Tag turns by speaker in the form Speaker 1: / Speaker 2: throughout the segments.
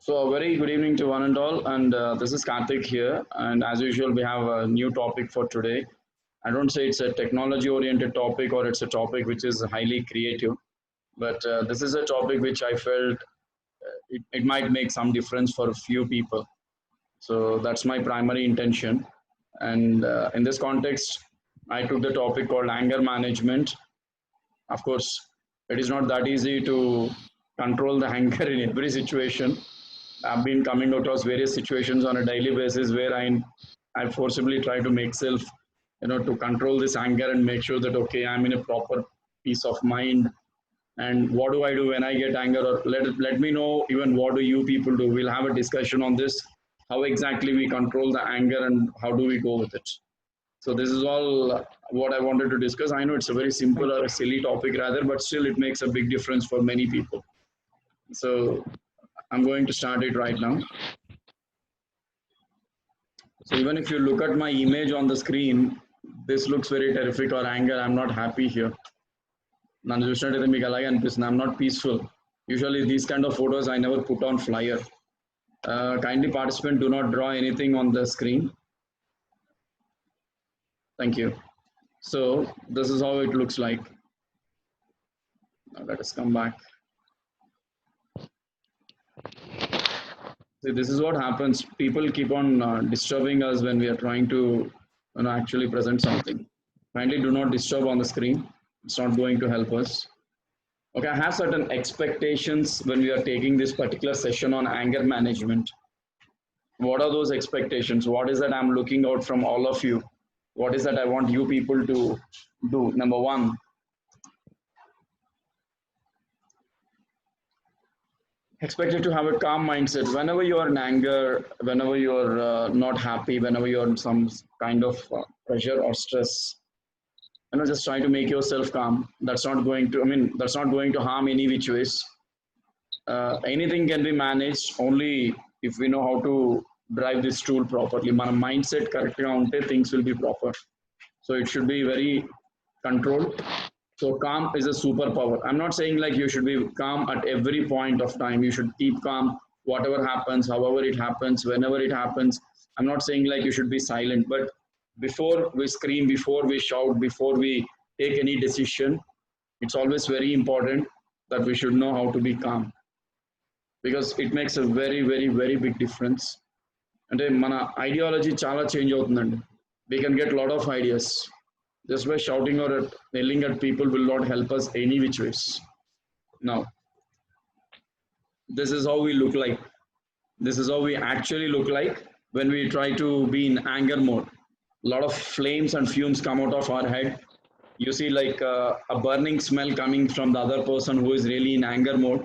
Speaker 1: So a very good evening to one and all, and this is Karthik here. And as usual, we have a new topic for today. I don't say it's a technology-oriented topic or it's a topic which is highly creative, but this is a topic which I felt it might make some difference for a few people. So that's my primary intention. And in this context, I took the topic called anger management. Of course, it is not that easy to control the anger in every situation. I've been coming across various situations on a daily basis where I forcibly try to make self, to control this anger and make sure that okay, I'm in a proper peace of mind. And what do I do when I get anger? Or let me know even what do you people do. We'll have a discussion on this. How exactly we control the anger and how do we go with it? So this is all what I wanted to discuss. I know it's a very simple or a silly topic rather, but still it makes a big difference for many people. So I'm going to start it right now. So even if you look at my image on the screen, this looks very terrific or anger. I'm not happy here. నన్ను చూసినట్టయితే మీకు అలాగే అనిపిస్తుంది. I'm not peaceful. Usually these kind of photos I never put on flyer. Kindly participant, do not draw anything on the screen. Thank you. So this is how it looks like. Now let us come back. See, this is what happens. People keep on disturbing us when we are trying to actually present something. Kindly do not disturb on the screen. It's not going to help us. Okay, I have certain expectations when we are taking this particular session on anger management. What are those expectations? What is that I'm looking out from all of you? What is that I want you people to do? Number one, expect you to have a calm mindset whenever you are in anger, whenever you are not happy, whenever you are in some kind of pressure or stress. Just try to make yourself calm. That's not going to, that's not going to harm any which ways. Anything can be managed only if we know how to drive this tool properly. Mana mindset correct ga unte things will be proper. So it should be very controlled. So calm is a superpower. I'm not saying like you should be calm at every point of time. You should keep calm whatever happens, however it happens, whenever it happens. I'm not saying like you should be silent, but before we scream, before we shout, before we take any decision, it's always very important that we should know how to be calm, because it makes a very very very big difference. అంటే మన ideology చాలా change అవుతుందండి. We can get a lot of ideas. Just by shouting or yelling at people will not help us any which ways. Now, this is how we look like. This is how we actually look like when we try to be in anger mode. A lot of flames and fumes come out of our head. You see like a burning smell coming from the other person who is really in anger mode.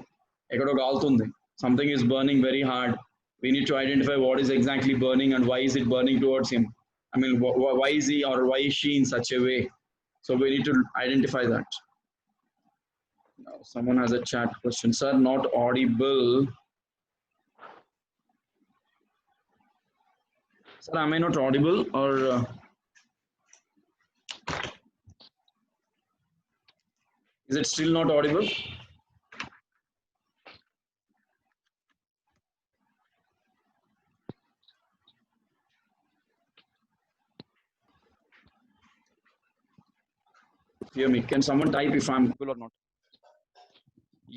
Speaker 1: ఎక్కడో కాలుతుంది. Something is burning very hard. We need to identify what is exactly burning and why is it burning towards him. Why is he or why is she in such a way? So we need to identify that. Now, someone has a chat question. Sir, not audible. Sir, am I not audible or? Is it still not audible? Hear me. Can someone type if I'm audible or not?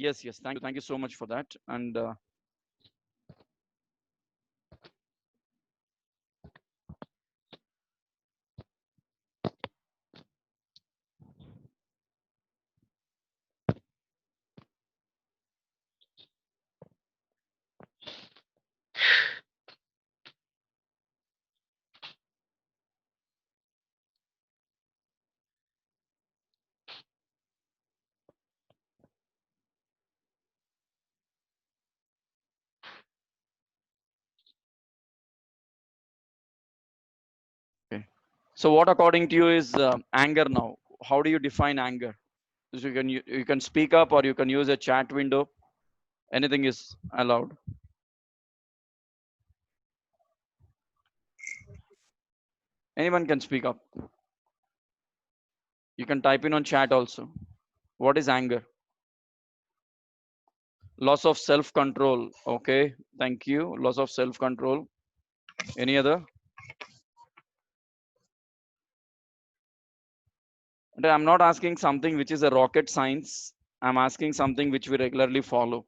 Speaker 1: Yes, yes. Thank you so much for that. And okay. So what according to you is anger now? How do you define anger? So you can speak up or you can use a chat window. Anything is allowed. Anyone can speak up. You can type in on chat also. What is anger? Loss of self-control. Okay, thank you. Loss of self-control. Any other? And I'm not asking something which is a rocket science. I'm asking something which we regularly follow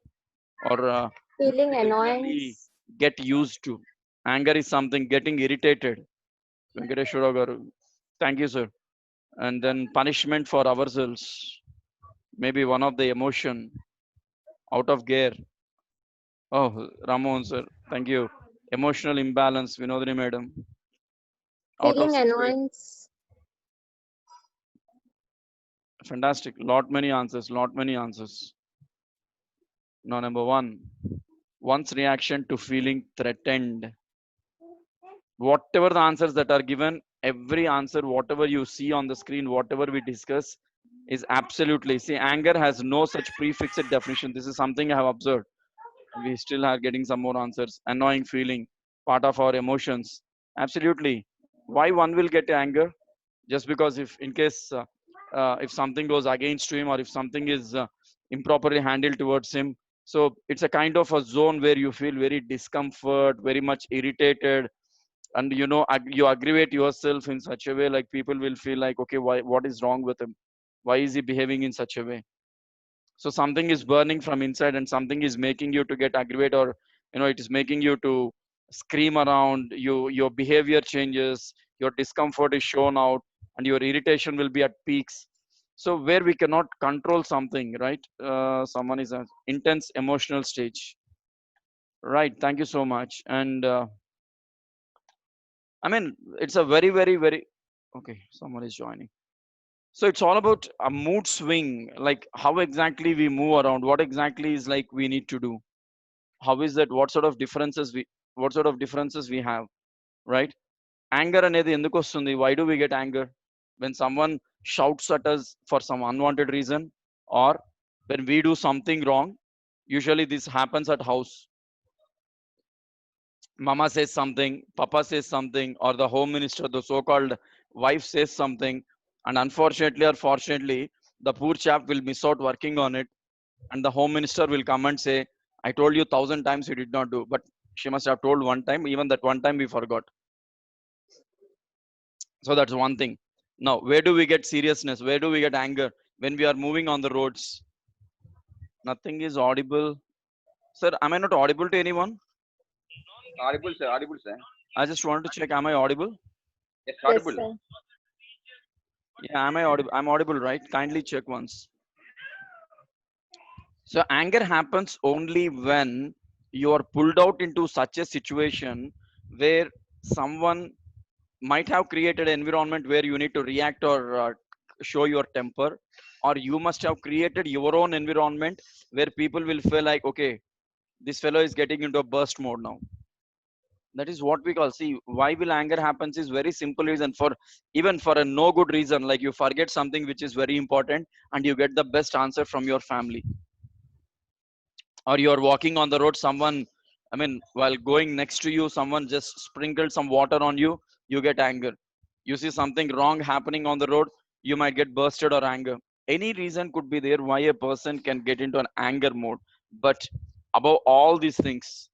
Speaker 1: or
Speaker 2: Feeling
Speaker 1: regularly
Speaker 2: annoyance.
Speaker 1: get used to. Anger is something getting irritated. Venkateshwara garu. Thank you, sir. And then punishment for ourselves. Maybe one of the emotion out of gear. Oh, Ramon, sir. Thank you. Emotional imbalance, Vinodini madam. Out of
Speaker 2: Feeling
Speaker 1: situation.
Speaker 2: annoyance.
Speaker 1: Fantastic. Lot many answers. Lot many answers. Now, number one. One's reaction to feeling threatened. Whatever the answers that are given, every answer, whatever you see on the screen, whatever we discuss, is absolutely. See, anger has no such prefixed definition. This is something I have observed. We still are getting some more answers. Annoying feeling, part of our emotions. Absolutely. Why one will get anger? Just because if in case if something goes against him or if something is improperly handled towards him, so it's a kind of a zone where you feel very discomfort, very much irritated, and you aggravate yourself in such a way like people will feel like, okay, why, what is wrong with him, why is he behaving in such a way? So something is burning from inside and something is making you to get aggravated, or it is making you to scream around you, your behavior changes, your discomfort is shown out, and your irritation will be at peaks. So where we cannot control something, right? Someone is an intense emotional stage, right? Thank you so much. And I mean, it's a very, very, very okay. Someone is joining. So it's all about a mood swing, like how exactly we move around, what exactly is like we need to do. How is that? What sort of differences we have, right? Anger అనేది ఎందుకు వస్తుంది? Why do we get anger? When someone shouts at us for some unwanted reason, or when we do something wrong. Usually this happens at house. Mama says something, papa says something, or the home minister, the so-called wife says something, and unfortunately or fortunately, the poor chap will miss out working on it, and the home minister will come and say, I told you 1,000 times you did not do, but she must have told one time, even that one time we forgot. So that's one thing. Now, where do we get seriousness? Where do we get anger? When we are moving on the roads. Nothing is audible. Sir, am I not audible to anyone?
Speaker 3: Audible, sir. Audible, sir.
Speaker 1: I just want to check, am I audible?
Speaker 3: Yes,
Speaker 2: Yes,
Speaker 3: audible.
Speaker 2: sir.
Speaker 1: Yeah, am I audible? I'm audible, right? Kindly check once. So anger happens only when you are pulled out into such a situation where someone might have created an environment where you need to react or show your temper, or you must have created your own environment where people will feel like, okay, this fellow is getting into a burst mode now. That is what we call. See, why will anger happens is very simple reason, for even for a no good reason, like you forget something which is very important and you get the best answer from your family, or you're walking on the road, someone, I mean, while going next to you, someone just sprinkled some water on you, you get anger. You see something wrong happening on the road, you might get bursted or anger. Any reason could be there why a person can get into an anger mode. But above all these things,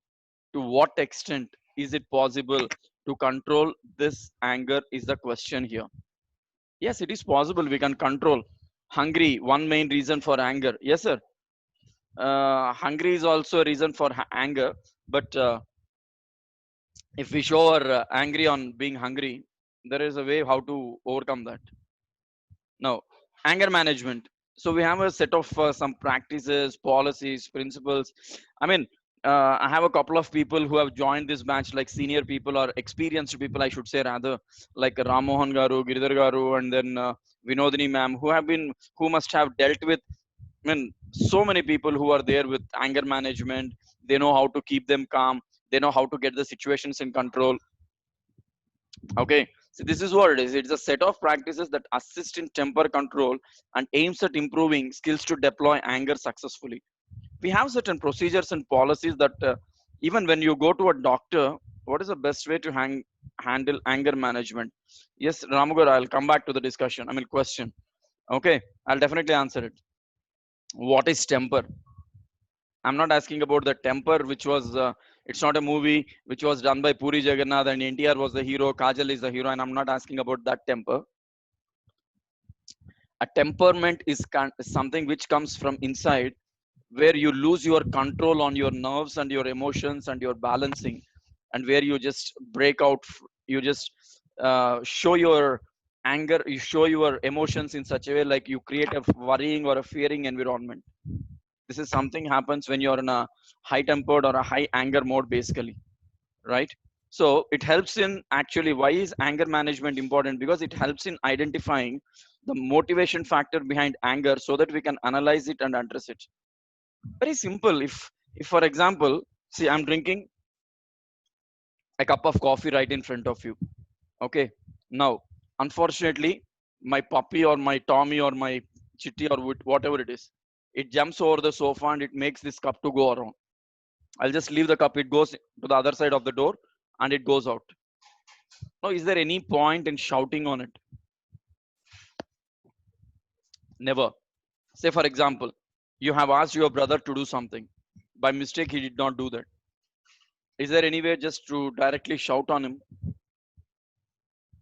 Speaker 1: to what extent is it possible to control this anger is the question here. Yes, it is possible, we can control. Hungry, one main reason for anger, yes sir. Hungry is also a reason for anger, but if we show our angry on being hungry, there is a way how to overcome that. Now, anger management. So we have a set of some practices, policies, principles. I mean, I have a couple of people who have joined this batch, like senior people or experienced people, I should say rather, like Ramohan Garu, Giridhar Garu, and then Vinodini ma'am, who must have dealt with, I mean, so many people who are there with anger management. They know how to keep them calm. They know how to get the situations in control. Okay, so this is what it is. It's a set of practices that assist in temper control and aims at improving skills to deploy anger successfully. We have certain procedures and policies that even when you go to a doctor, what is the best way to handle anger management? Yes, Ramagar, I'll come back to the discussion. I mean, question. Okay, I'll definitely answer it. What is temper?
Speaker 2: I'm not asking about the temper, which was it's not a movie which was done by Puri Jagannath and NTR was the hero, Kajal is the hero, and I'm not asking about that temper. A temperament is something which comes from inside, where you lose your control on your nerves and your emotions and your balancing, and where you just break out, you just show your anger, you show your emotions in such a way like you create a worrying or a fearing environment. This is something happens when you're in a high tempered or a high anger mode, basically, right? So it helps in, actually, why is anger management important? Because it helps in identifying the motivation factor behind anger so that we can analyze it and address it. Very simple. If for example, see, I'm drinking a cup of coffee right in front of you. Okay. Now, unfortunately, my puppy or my Tommy or my Chitty or whatever it is, it jumps over the sofa and it makes this cup to go around. I'll just leave the cup, it goes to the other side of the door and it goes out. Now, is there any point in shouting on it? Never. Say, for example, you have asked your brother to do something. By mistake, he did not do that. Is there any way just to directly shout on him?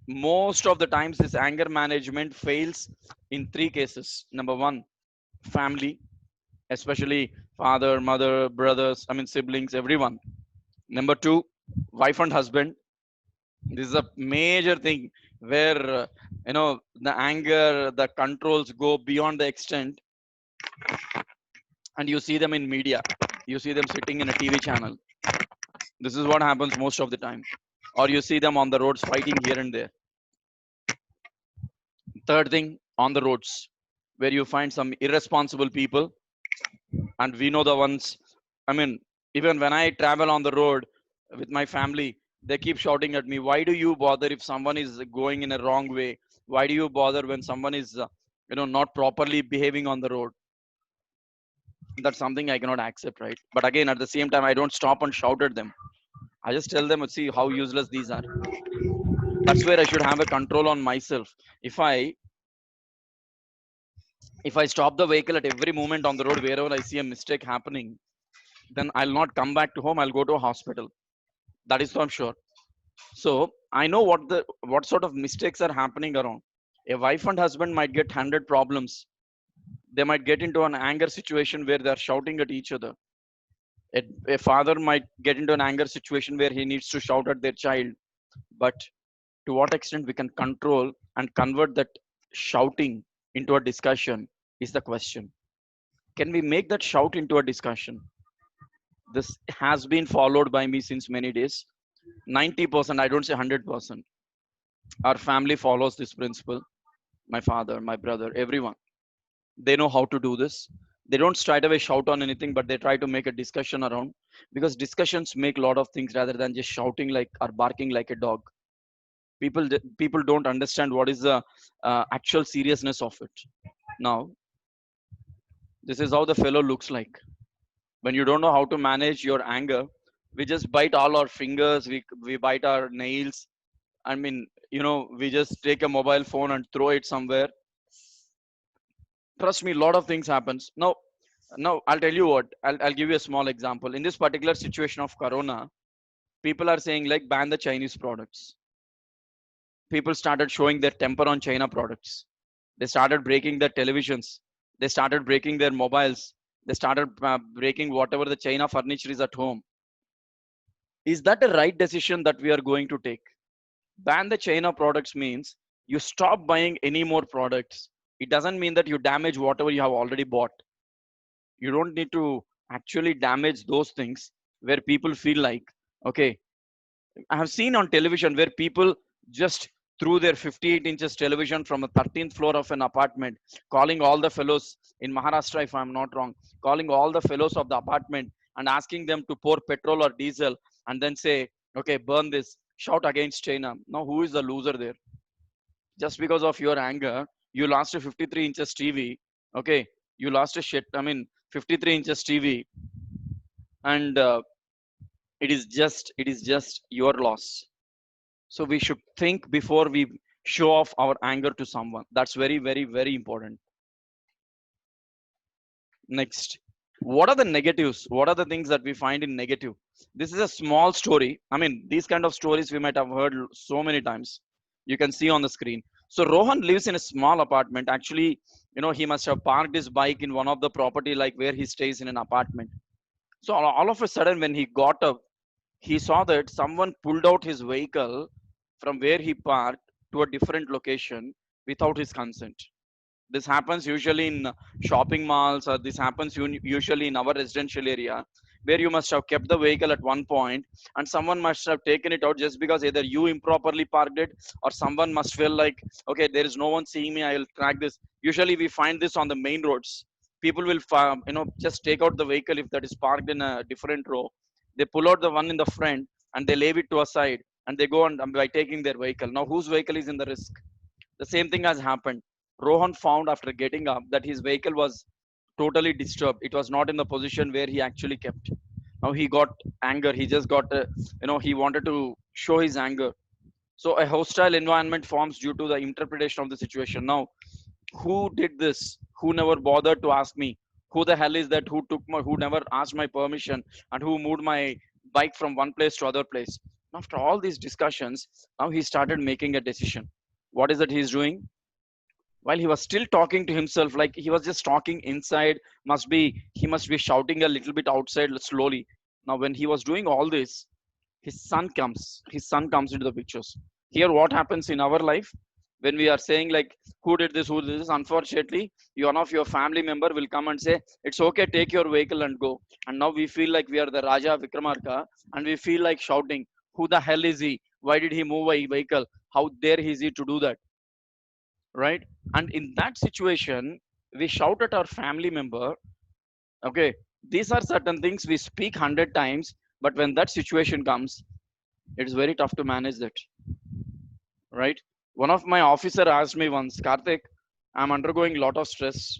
Speaker 2: Most of the times, this anger management fails in three cases. Number one, family, especially father, mother, brothers, I mean, siblings, everyone. Number two, wife and husband. This is a major thing where, the anger, the controls go beyond the extent, and you see them in media. You see them sitting in a TV channel. This is what happens most of the time. Or you see them on the roads fighting here and there. Third thing, on the roads, where you find some irresponsible people, and we know the ones. I mean, even when I travel on the road with my family, they keep shouting at me, why do you bother if someone is going in a wrong way? Why do you bother when someone is not properly behaving on the road? That's something I cannot accept, right? But again, at the same time, I don't stop and shout at them. I just tell them, see how useless these are. That's where I should have a control on myself. If i if i stop the vehicle at every moment on the road wherever I see a mistake happening, then I'll not come back to home, I'll go to a hospital. That is for sure. So I know what sort of mistakes are happening around. A wife and husband might get 100 problems. They might get into an anger situation where they're shouting at each other. A father might get into an anger situation where he needs to shout at their child. But to what extent we can control and convert that shouting into a discussion is the question. Can we make that shout into a discussion? This has been followed by me since many days. 90%, I don't say 100%. Our family follows this principle. My father, my brother, everyone. They know how to do this. They don't straight away shout on anything, but they try to make a discussion around, because discussions make a lot of things rather than just shouting like or barking like a dog. People don't understand what is the actual seriousness of it. Now, this is how the fellow looks like. When you don't know how to manage your anger, we just bite all our fingers, we bite our nails. I mean, we just take a mobile phone and throw it somewhere. Trust me, a lot of things happens. Now I'll tell you what. I'll give you a small example. In this particular situation of corona, people are saying like ban the Chinese products. People started showing their temper on China products. They started breaking their televisions. They started breaking their mobiles. They started breaking whatever the China furniture is at home. Is that a right decision that we are going to take? Ban the China products means you stop buying any more products. It doesn't mean that you damage whatever you have already bought. You don't need to actually damage those things where people feel like, okay, I have seen on television where people just threw their 58 inches television from the 13th floor of an apartment, calling all the fellows in Maharashtra, if I'm not wrong, calling all the fellows of the apartment and asking them to pour petrol or diesel and then say, okay, burn this, shout against China. Now, who is the loser there? Just because of your anger, you lost a 53 inches TV. Okay, you lost a 53 inches TV, and it is just your loss. So we should think before we show off our anger to someone. That's very, very, very important. Next, What are the negatives? What are the things that we find in negative? This is a small story. I mean, these kind of stories we might have heard so many times. You can see on the screen. So Rohan lives in a small apartment. Actually, he must have parked his bike in one of the property, like where he stays in an apartment. So all of a sudden, when he got up, he saw that someone pulled out his vehicle from where he parked to a different location without his consent. This happens usually in shopping malls, or this happens usually in our residential area, where you must have kept the vehicle at one point and someone must have taken it out just because either you improperly parked it, or someone must feel like, okay, there is no one seeing me, I will track this. Usually we find this on the main roads. People will just take out the vehicle if that is parked in a different row. They pull out the one in the front and they leave it to a side, and they go on by taking their vehicle. Now whose vehicle is in the risk? The same thing has happened. Rohan found after getting up that his vehicle was totally disturbed. It was not in the position where he actually kept. Now he got anger. He just got, he wanted to show his anger. So a hostile environment forms due to the interpretation of the situation. Now, who did this? Who never bothered to ask me? Who the hell is that? Who never asked my permission and who moved my bike from one place to other place? After all these discussions, now he started making a decision. What is that he's doing? While he was still talking to himself, like he was just talking inside, he must be shouting a little bit outside slowly. Now when he was doing all this, his son comes into the pictures. Here what happens in our life, when we are saying like, who did this, unfortunately one of your family member will come and say, it's okay, take your vehicle and go. And now we feel like we are the Raja Vikramarka, and we feel like shouting, who the hell is he? Why did he move a vehicle? How dare is he to do that? Right? And in that situation, we shout at our family member. Okay, these are certain things we speak 100 times, but when that situation comes, it's very tough to manage that. Right? One of my officer asked me once, Karthik, I'm undergoing a lot of stress,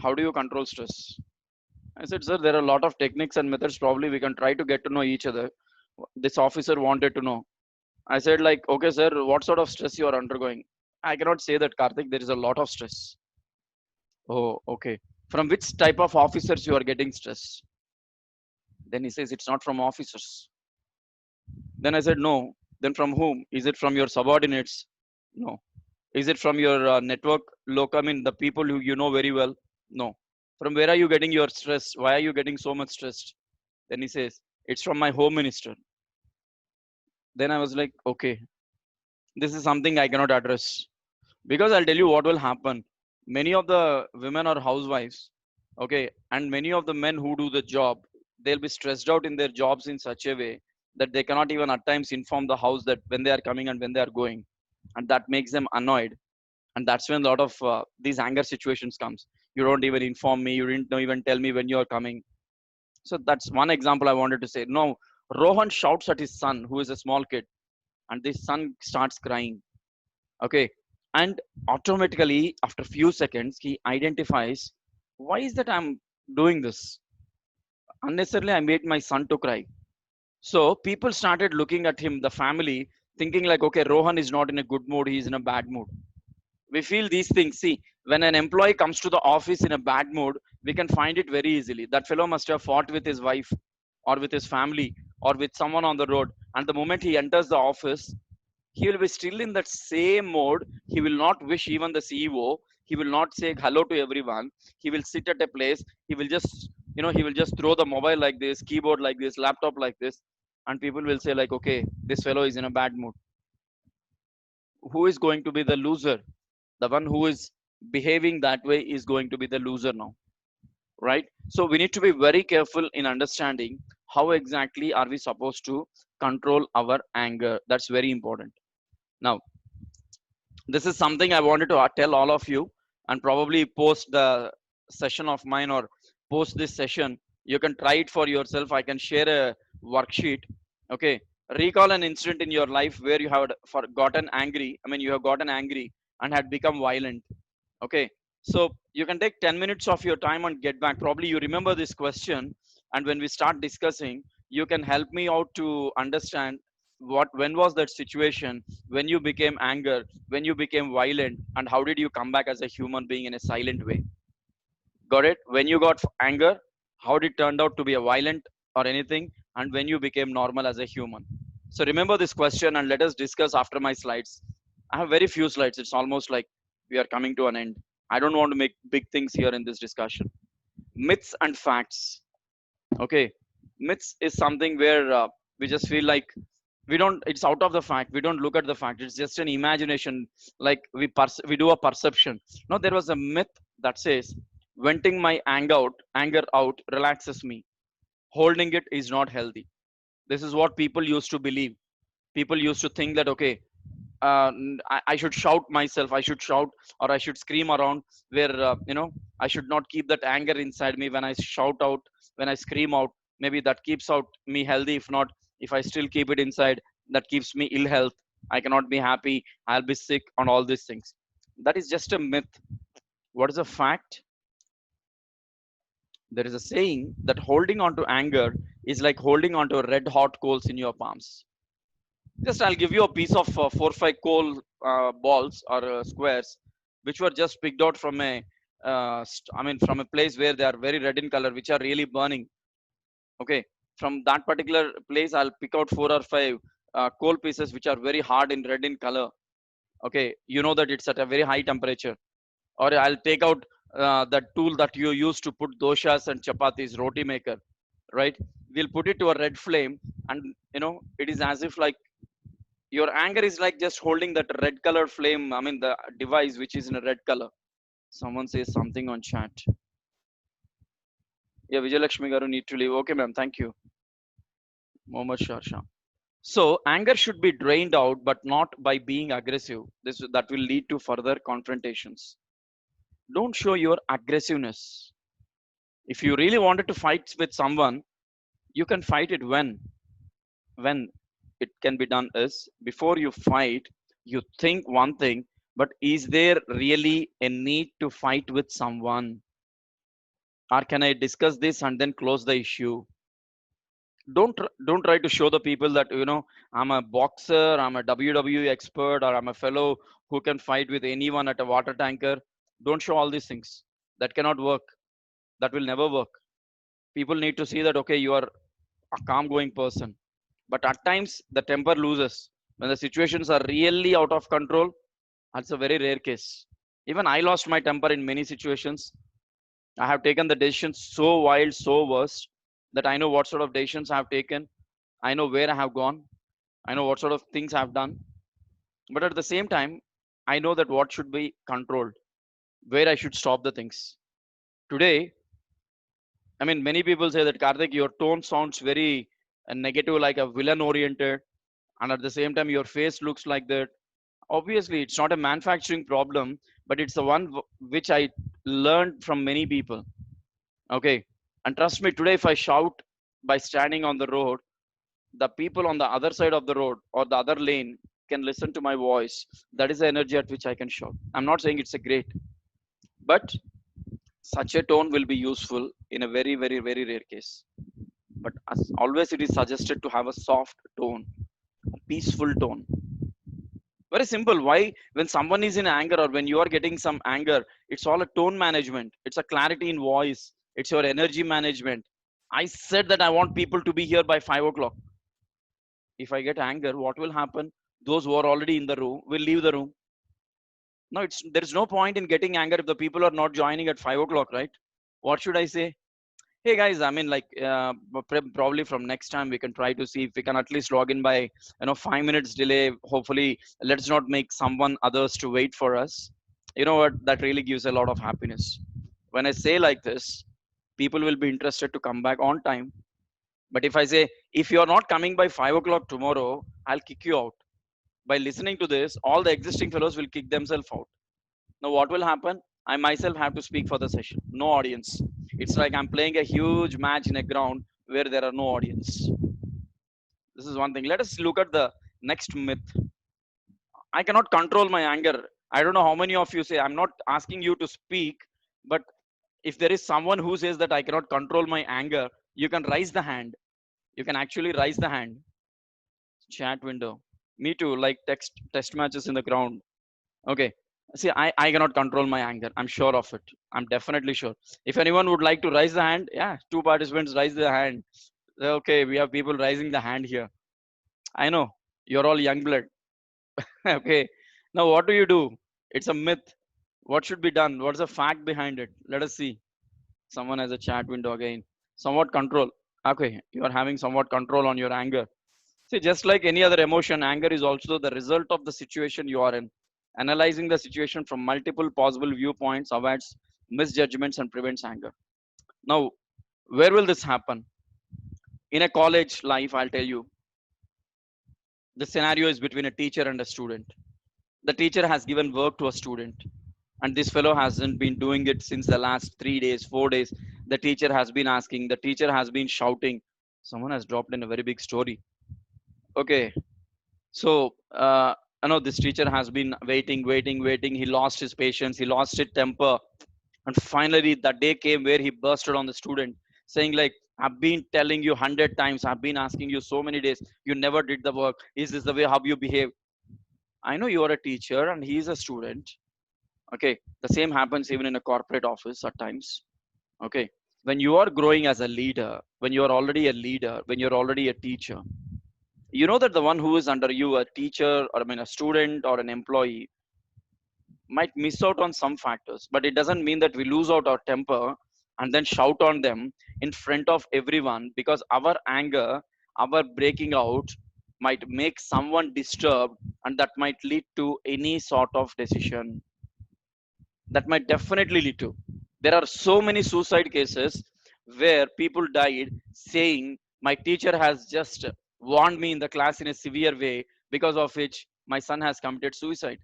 Speaker 2: how do you control stress? I said, sir, there are a lot of techniques and methods, probably we can try to get to know each other. This officer wanted to know. I said, like, okay, sir, what sort of stress you are undergoing? I cannot say that, Karthik, there is a lot of stress. Oh, okay. From which type of officers you are getting stress? Then he says, it's not from officers. Then I said, no. Then from whom? Is it from your subordinates? No. Is it from your network local? I mean, the people who you know very well? No. From where are you getting your stress? Why are you getting so much stressed? Then he says, it's from my home minister. Then I was like, okay, this is something I cannot address. Because I'll tell you what will happen. Many of the women are housewives, okay, and many of the men who do the job, they'll be stressed out in their jobs in such a way that they cannot even at times inform the house that when they are coming and when they are going, and that makes them annoyed. And that's when a lot of these anger situations comes. You don't even inform me. You didn't even tell me when you are coming. So that's one example I wanted to say. No, Rohan shouts at his son, who is a small kid, and this son starts crying. Okay, and automatically after few seconds he identifies, why is that I'm doing this? Unnecessarily I made my son to cry. So people started looking at him, the family, thinking like, okay, Rohan is not in a good mood, he's in a bad mood. We feel these things. See, when an employee comes to the office in a bad mood, we can find it very easily. That fellow must have fought with his wife or with his family or with someone on the road, and the moment he enters the office, he will be still in that same mode. He will not wish even the CEO. He will not say hello to everyone. He will sit at a place. He will just, he will just throw the mobile like this, keyboard like this, laptop like this, and people will say like, okay, this fellow is in a bad mood. Who is going to be the loser? The one who is behaving that way is going to be the loser now, right? So we need to be very careful in understanding how exactly are we supposed to control our anger. That's very important. Now, this is something I wanted to tell all of you, and probably post the session of mine, or post this session, you can try it for yourself. I can share a worksheet. Okay, recall an incident in your life where you have gotten angry. I mean, you have gotten angry and had become violent. Okay, so you can take 10 minutes of your time and get back. Probably you remember this question, and when we start discussing, you can help me out to understand when was that situation, when you became anger, when you became violent, and how did you come back as a human being in a silent way. Got it? When you got anger, how it turned out to be a violent or anything, and when you became normal as a human. So remember this question and let us discuss after my slides. I have very few slides. It's almost like we are coming to an end. I don't want to make big things here in this discussion. Myths and facts. Okay, myths is something where we just feel like we don't. It's out of the fact. We don't look at the fact. It's just an imagination. Like we do a perception. No, there was a myth that says venting my anger out relaxes me. Holding it is not healthy. This is what people used to believe. People used to think that okay, I should shout myself, I should shout or I should scream around where I should not keep that anger inside me. When I shout out, when I scream out, maybe that keeps out me healthy. If not, if I still keep it inside, that keeps me ill health. I cannot be happy, I'll be sick on all these things. That is just a myth. What is a fact? There is a saying that holding on to anger is like holding on to red hot coals in your palms. Just I'll give you a piece of 4 5 coal balls or squares, which were just picked out from from a place where they are very red in color, which are really burning. Okay, from that particular place, I'll pick out 4 or 5 coal pieces which are very hard in red in color. Okay, you know that it's at a very high temperature. Or I'll take out that tool that you use to put doshas and chapatis, roti maker, right? We'll put it to a red flame, and it is as if like your anger is like just holding that red color flame. I mean, the device which is in a red color. Someone says something on chat. Yeah, Vijayalakshmi garu need to leave. Okay, ma'am. Thank you. Mohammed Sharsha. So anger should be drained out, but not by being aggressive. That will lead to further confrontations. Don't show your aggressiveness. If you really wanted to fight with someone, you can fight it when it can be done is before you fight, you think one thing, but is there really a need to fight with someone? Or can I discuss this and then close the issue? Don't try to show the people that I'm a boxer, I'm a WWE expert, or I'm a fellow who can fight with anyone at a water tanker. Don't show all these things. That cannot work. That will never work. People need to see that okay, you are a calm going person. But at times the temper loses when the situations are really out of control. That's a very rare case. Even I lost my temper in many situations. I have taken the decisions so wild, so worst that I know what sort of decisions I have taken. I know where I have gone. I know what sort of things I have done. But at the same time, I know that what should be controlled, where I should stop the things. Today, I mean, many people say that Karthik, your tone sounds very negative, like a villain oriented, and at the same time, your face looks like that. Obviously, it's not a manufacturing problem, but it's the one which I learned from many people. Okay, and trust me, today, if I shout by standing on the road, the people on the other side of the road or the other lane can listen to my voice. That is the energy at which I can shout. I'm not saying it's a great, but such a tone will be useful in a very, very, very rare case. But as always, it is suggested to have a soft tone, a peaceful tone. Very simple. Why? When someone is in anger or when you are getting some anger, it's all a tone management. It's a clarity in voice. It's your energy management. I said that I want people to be here by 5 o'clock. If I get anger, what will happen? Those who are already in the room will leave the room. No, there is no point in getting anger if the people are not joining at 5 o'clock, right? What should I say? Hey guys, I mean, like probably from next time we can try to see if we can at least log in by 5 minutes delay. Hopefully, let's not make someone others to wait for us. You know what? That really gives a lot of happiness. When I say like this, people will be interested to come back on time. But if I say if you are not coming by 5 o'clock tomorrow, I'll kick you out. By listening to this, all the existing fellows will kick themselves out. Now, what will happen? I myself have to speak for the session. No audience. It's like I'm playing a huge match in a ground where there are no audience. This is one thing. Let us look at the next myth. I cannot control my anger. I don't know how many of you say, I'm not asking you to speak, but if there is someone who says that I cannot control my anger, you can raise the hand. You can actually raise the hand. Chat window. Me too, like test matches in the ground. Okay. See, I cannot control my anger. I'm sure of it. I'm definitely sure. If anyone would like to raise the hand, yeah, two participants raise the hand. Okay, we have people raising the hand here. I know you're all young blood. Okay. Now, what do you do? It's a myth. What should be done? What's the fact behind it? Let us see. Someone has a chat window again. Somewhat control. Okay, you are having somewhat control on your anger. See, just like any other emotion, anger is also the result of the situation you are in. Analyzing the situation from multiple possible viewpoints avoids misjudgments and prevents anger. Now, where will this happen? In a college life, I'll tell you, the scenario is between a teacher and a student. The teacher has given work to a student, and this fellow hasn't been doing it since the last 3 days, 4 days. The teacher has been asking, the teacher has been shouting. Someone has dropped in a very big story. Okay, so I know this teacher has been waiting. He lost his patience, he lost his temper, and finally that day came where he bursted on the student, saying like, I've been telling you 100 times, I've been asking you so many days, you never did the work. Is this the way how you behave? I know you are a teacher and he is a student. Okay, the same happens even in a corporate office at times. Okay, when you are growing as a leader, when you are already a leader, when you're already a teacher, you know that the one who is under you, a teacher, or I mean a student or an employee, might miss out on some factors, but it doesn't mean that we lose out our temper and then shout on them in front of everyone, because our anger, our breaking out might make someone disturbed, and that might lead to any sort of decision. That might definitely lead to. There are so many suicide cases where people died saying, my teacher has just warned me in the class in a severe way, because of which my son has committed suicide.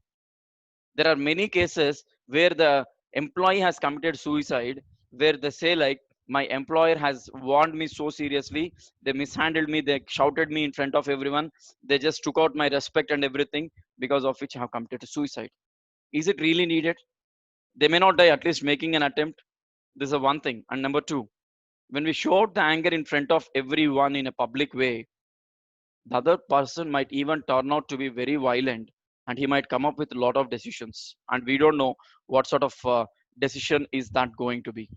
Speaker 2: There are many cases where the employee has committed suicide, where they say like, my employer has warned me so seriously, they mishandled me, they shouted me in front of everyone, they just took out my respect and everything, because of which I have committed suicide. Is it really needed? They may not die, at least making an attempt. This is a one thing. And number two, when we show out the anger in front of everyone in a public way, the other person might even turn out to be very violent, and he might come up with a lot of decisions, and we don't know what sort of decision is that going to be.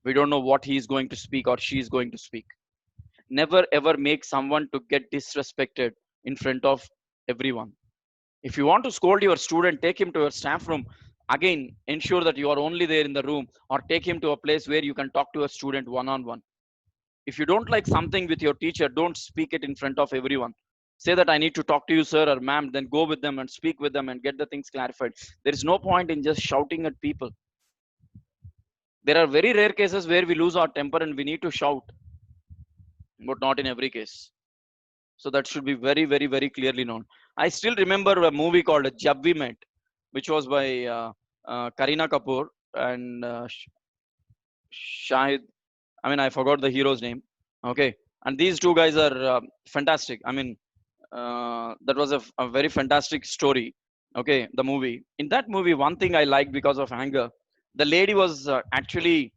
Speaker 2: We don't know what he is going to speak or she is going to speak. Never ever make someone to get disrespected in front of everyone. If you want to scold your student, take him to your staff room. Again, ensure that you are only there in the room, or take him to a place where you can talk to a student one on one. If you don't like something with your teacher, don't speak it in front of everyone. Say that I need to talk to you, sir or ma'am, then go with them and speak with them and get the things clarified. There is no point in just shouting at people. There are very rare cases where we lose our temper and we need to shout, but not in every case. So that should be very, very, very clearly known. I still remember a movie called Jab We Met, which was by Kareena Kapoor and Shahid. I mean, I forgot the hero's name. Okay, and these two guys are fantastic. I mean, that was a very fantastic story. Okay, the movie. In that movie, one thing I liked because of anger, the lady was actually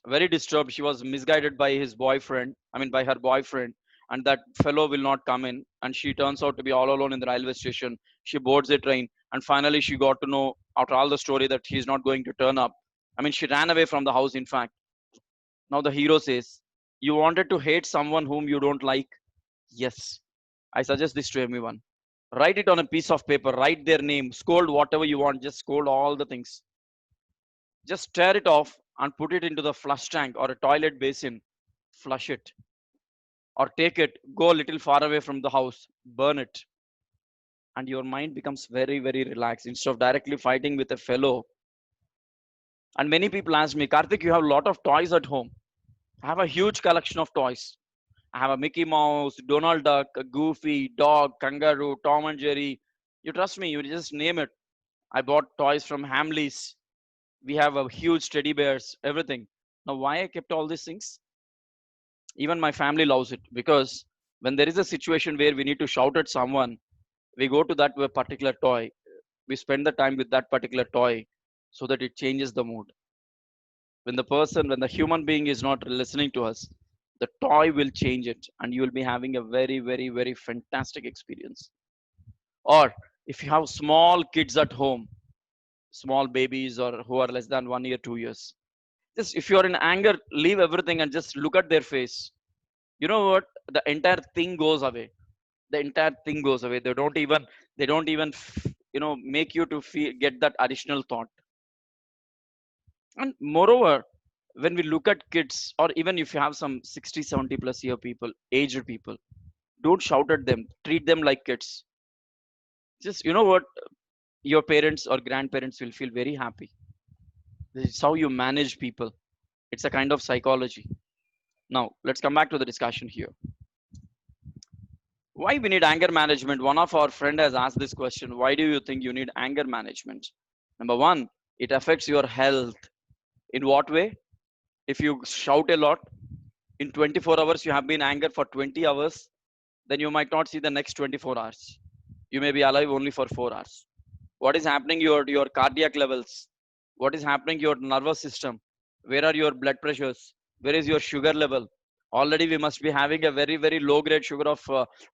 Speaker 2: very disturbed. She was misguided by his boyfriend. I mean, by her boyfriend, and that fellow will not come in. And she turns out to be all alone in the railway station. She boards a train, and finally, she got to know after all the story that he's not going to turn up. I mean, she ran away from the house. In fact, now the hero says, "You wanted to hate someone whom you don't like." Yes, I suggest this to everyone. Write it on a piece of paper. Write their name. Scold whatever you want. Just scold all the things. Just tear it off and put it into the flush tank or a toilet basin. Flush it, or take it, go a little far away from the house, burn it, and your mind becomes very, very relaxed instead of directly fighting with a fellow. And many people ask me, Karthik, you have a lot of toys at home. I have a huge collection of toys. I have a Mickey Mouse, Donald Duck, a Goofy, dog, kangaroo, Tom and Jerry. You trust me, you just name it. I bought toys from Hamleys. We have a huge teddy bears, everything. Now, why I kept all these things? Even my family loves it, because when there is a situation where we need to shout at someone, we go to that particular toy. We spend the time with that particular toy so that it changes the mood. When the human being is not listening to us, the toy will change it, and you will be having a very, very, very fantastic experience. Or if you have small kids at home, small babies or who are less than 1 year, 2 years. Just if you are in anger, leave everything and just look at their face. You know what? The entire thing goes away. The entire thing goes away. They don't even make you to feel get that additional thought. And moreover, when we look at kids, or even if you have some 60, 70 plus year people, aged people, don't shout at them. Treat them like kids. Just you know what? Your parents or grandparents will feel very happy. This is how you manage people. It's a kind of psychology. Now, let's come back to the discussion here. Why we need anger management? One of our friend has asked this question. Why do you think you need anger management? Number one, it affects your health. In what way? If you shout a lot, in 24 hours, you have been angry for 20 hours, then you might not see the next 24 hours. You may be alive only for 4 hours. What is happening your cardiac levels? What is happening your nervous system? Where are your blood pressures? Where is your sugar level? Already we must be having a very, very low grade sugar of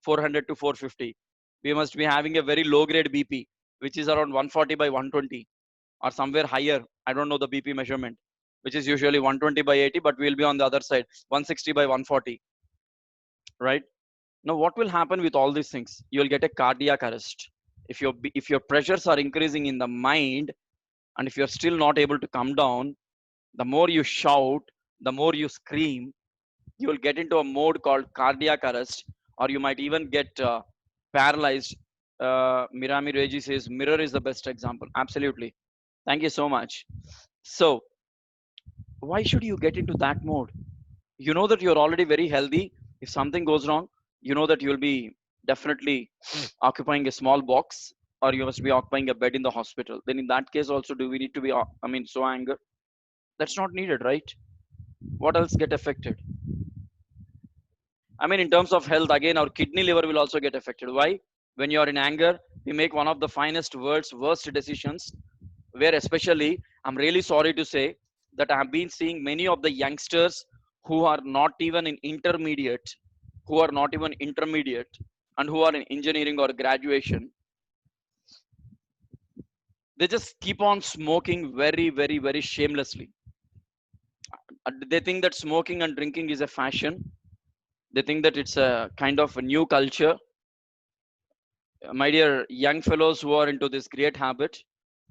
Speaker 2: 400 to 450. We must be having a very low grade BP, which is around 140 by 120 or somewhere higher. I don't know the BP measurement, which is usually 120 by 80, but we'll be on the other side, 160 by 140, right? Now, what will happen with all these things? You'll get a cardiac arrest. If your pressures are increasing in the mind, and if you're still not able to come down, the more you shout, the more you scream, you will get into a mode called cardiac arrest, or you might even get paralyzed. Mirami Reji says mirror is the best example. Absolutely. Thank you so much. So, why should you get into that mode? You know that you're already very healthy. If something goes wrong, you know that you'll be definitely occupying a small box, or you must be occupying a bed in the hospital. Then, in that case, also, do we need to be, so angry? That's not needed, right? What else get affected? In terms of health, again, our kidney liver will also get affected. Why? When you are in anger, we make one of the finest world's worst decisions, where especially, I'm really sorry to say that I have been seeing many of the youngsters who are not even in intermediate, and who are in engineering or graduation. They just keep on smoking very, very, very shamelessly. They think that smoking and drinking is a fashion. They think that it's a kind of a new culture. My dear young fellows who are into this great habit,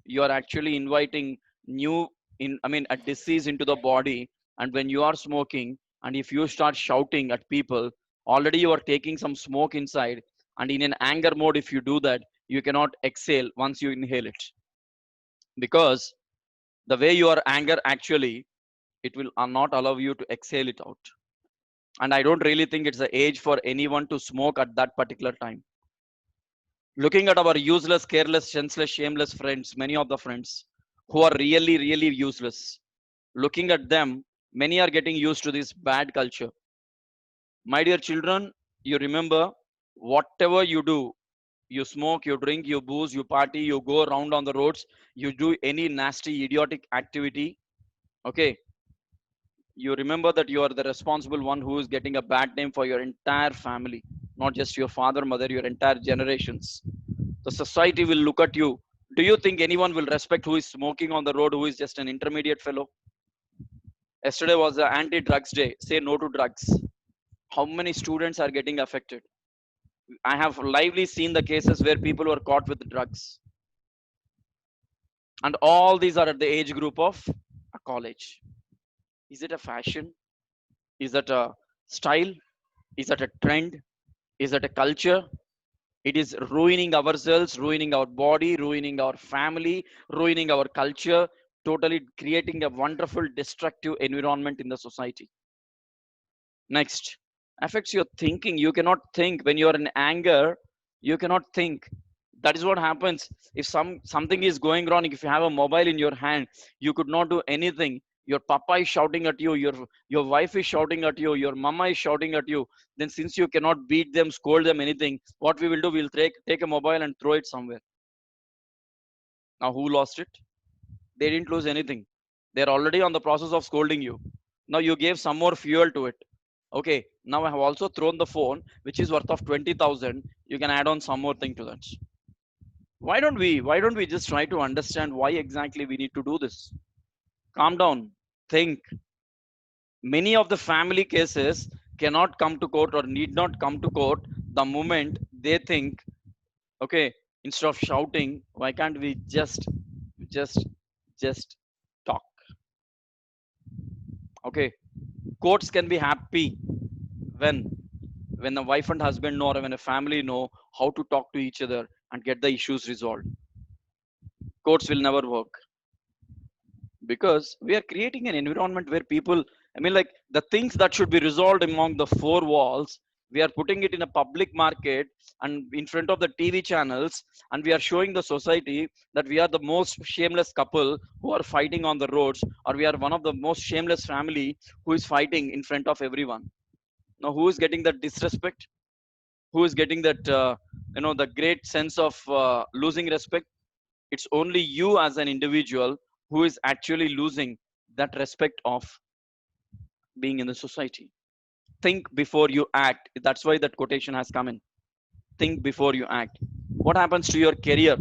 Speaker 2: you are actually inviting a disease into the body. And when you are smoking, and if you start shouting at people, already you are taking some smoke inside. And in an anger mode, if you do that, you cannot exhale once you inhale it, because the way you are anger, actually, it will not allow you to exhale it out. And I don't really think it's the age for anyone to smoke at that particular time. Looking at our useless, careless, senseless, shameless friends, many of the friends who are really, really useless, looking at them, many are getting used to this bad culture. My dear children, you remember, whatever you do, you smoke, you drink, you booze, you party, you go around on the roads, you do any nasty, idiotic activity, okay, you remember that you are the responsible one who is getting a bad name for your entire family, not just your father, mother, your entire generations. The society will look at you. Do you think anyone will respect who is smoking on the road, who is just an intermediate fellow? Yesterday was the anti-drugs day. Say no to drugs. How many students are getting affected? I have lively seen the cases where people were caught with drugs. And all these are at the age group of a college. Is it a fashion? Is that a style? Is that a trend? Is that a culture? It is ruining ourselves, ruining our body, ruining our family, ruining our culture, totally creating a wonderful destructive environment in the society. Next, affects your thinking. You cannot think when you are in anger. You cannot think. That is what happens if something is going wrong. If you have a mobile in your hand, you could not do anything. Your papa is shouting at you, your wife is shouting at you, your mama is shouting at you. Then since you cannot beat them, scold them, anything, what we will do, we'll take a mobile and throw it somewhere. Now who lost it? They didn't lose anything. They're already on the process of scolding you. Now you gave some more fuel to it. Okay, now I have also thrown the phone, which is worth of 20,000. You can add on some more thing to that. Why don't we just try to understand why exactly we need to do this? Calm down, think. Many of the family cases cannot come to court or need not come to court the moment they think, okay, instead of shouting, why can't we just just talk? Okay, courts can be happy when when a wife and husband know, or when a family know how to talk to each other and get the issues resolved. Courts will never work, because we are creating an environment where people, I mean, like, the things that should be resolved among the four walls, we are putting it in a public market and in front of the TV channels, and we are showing the society that we are the most shameless couple who are fighting on the roads, or we are one of the most shameless family who is fighting in front of everyone. Now, who is getting that disrespect? Who is getting that the great sense of losing respect? It's only you as an individual who is actually losing that respect of being in the society. Think before you act. That's why that quotation has come in. Think before you act. What happens to your career?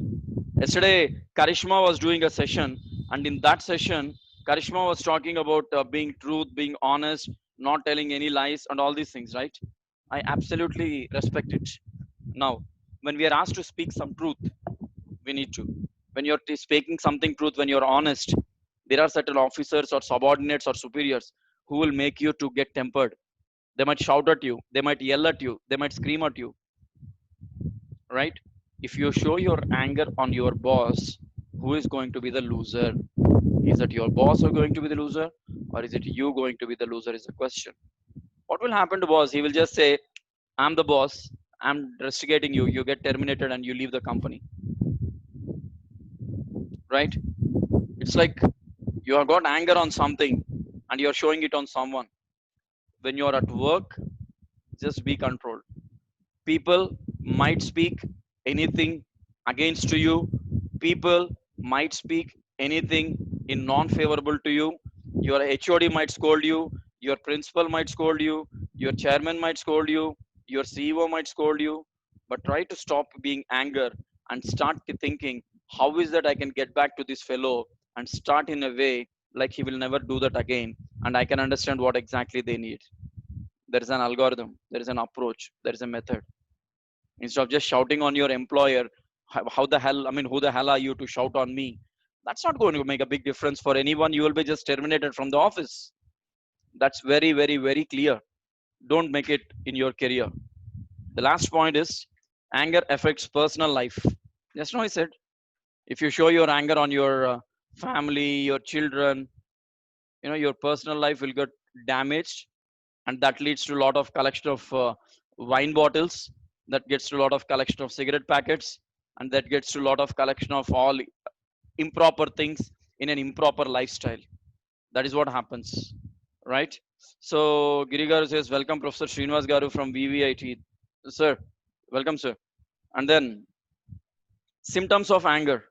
Speaker 2: Yesterday Karishma was doing a session, and in that session Karishma was talking about being truth, being honest, not telling any lies, and all these things, right? I absolutely respect it. Now, when we are asked to speak some truth, we need to. When you're speaking something truth, when you're honest, there are certain officers or subordinates or superiors who will make you to get tempered. They might shout at you, they might yell at you, they might scream at you, right? If you show your anger on your boss, who is going to be the loser? Is it your boss who going to be the loser, or is it you going to be the loser, is the question. What will happen to boss? He will just say, I'm the boss, I'm restricting you, you get terminated and you leave the company, right? It's like you have got anger on something and you're showing it on someone. When you're at work, just be controlled. People might speak anything against to you. People might speak anything in non-favorable to you. Your HOD might scold you, your principal might scold you, your chairman might scold you, your CEO might scold you. But try to stop being anger and start thinking, how is that I can get back to this fellow, and start in a way like he will never do that again, and I can understand what exactly they need. There is an algorithm, there is an approach, there is a method. Instead of just shouting on your employer, how the hell, I mean, who the hell are you to shout on me? That's not going to make a big difference for anyone. You will be just terminated from the office. That's very, very, very clear. Don't make it in your career. The last point is, anger affects personal life. Just now I said, if you show your anger on your family, your children, your personal life will get damaged, and that leads to a lot of collection of wine bottles, that gets to a lot of collection of cigarette packets, and that gets to a lot of collection of all improper things in an improper lifestyle. That is what happens, right? So Giri garu says, welcome Professor Srinivas garu from VVIT. Sir, welcome, sir. And then, symptoms of anger.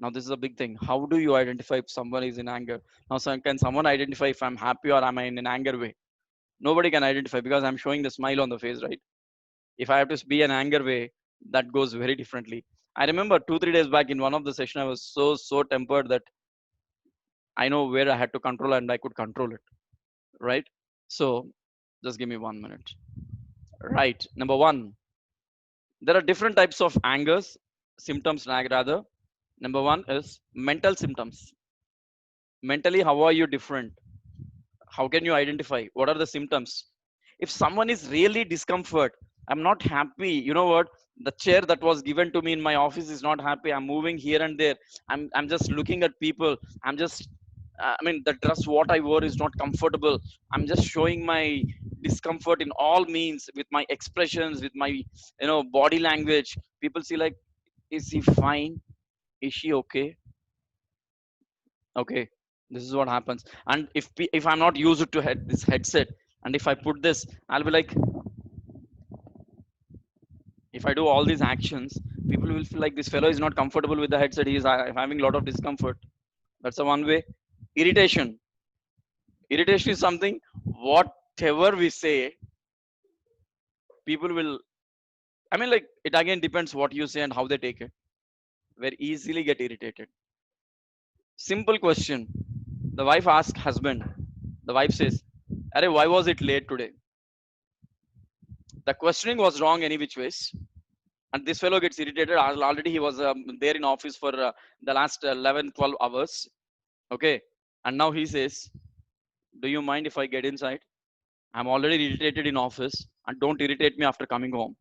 Speaker 2: Now this is a big thing. How do you identify if someone is in anger? Now, can someone identify if I'm happy or am I in an anger way? Nobody can identify, because I'm showing the smile on the face, right? If I have to be an anger way, that goes very differently. I remember 2 3 days back in one of the session, I was so tempered that I know where I had to control and I could control it, right? So just give me 1 minute. Right, number one, there are different types of angers, symptoms rather. Number one is mental symptoms. Mentally, how are you different? How can you identify what are the symptoms? If someone is really discomfort, I'm not happy, you know what, the chair that was given to me in my office is not happy, I'm moving here and there, I'm just looking at people, I'm just I mean, the dress what I wore is not comfortable, I'm just showing my discomfort in all means, with my expressions, with my body language. People see like, is he fine, is she okay? Okay, this is what happens. And if I'm not used to this headset, and if I put this, I'll be like, if I do all these actions, people will feel like this fellow is not comfortable with the headset, he is having a lot of discomfort. That's the one way. Irritation. Irritation is something, whatever we say, people will, I mean, like, it again depends what you say and how they take it. very easily get irritated. Simple question. The wife asks husband. The wife says, "Arey, why was it late today?" The questioning was wrong any which ways. And this fellow gets irritated. Already he was there in office for the last 11, 12 hours. Okay. And now he says, "Do you mind if I get inside? I'm already irritated in office and don't irritate me after coming home."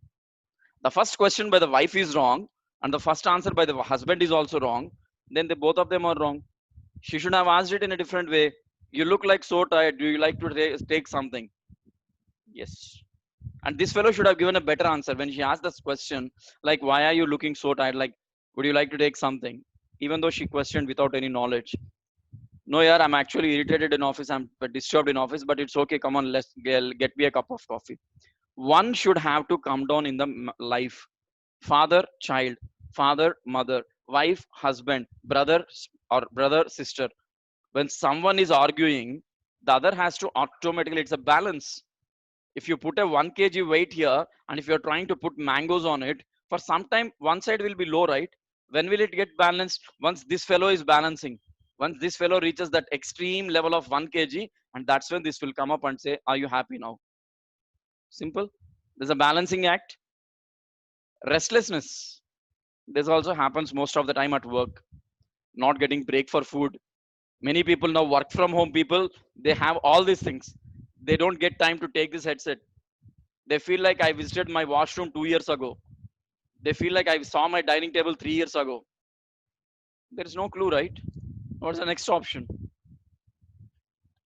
Speaker 2: The first question by the wife is wrong and the first answer by the husband is also wrong. Then they both of them are wrong. She should have asked it in a different way. "You look like so tired. Do you like to take something?" Yes. And this fellow should have given a better answer when she asked this question, like, "Why are you looking so tired? Like, would you like to take something?" Even though she questioned without any knowledge. "No, yeah, I'm actually irritated in office. I'm disturbed in office, but it's okay. Come on, let's get me a cup of coffee." One should have to come down in the life. Father, child, father, mother, wife, husband, brother, or brother, sister. When someone is arguing, the other has to automatically, it's a balance. If you put a 1 kg weight here and if you're trying to put mangoes on it, for some time one side will be low, right? When will it get balanced? Once this fellow is balancing, once this fellow reaches that extreme level of 1 kg, and that's when this will come up and say, "Are you happy now?" Simple. There's a balancing act. Restlessness, this also happens most of the time at work. Not getting break for food. Many people now work from home people, they have all these things. They don't get time to take this headset. They feel like I visited my washroom 2 years ago. They feel like I saw my dining table 3 years ago. There is no clue, right? What's the next option?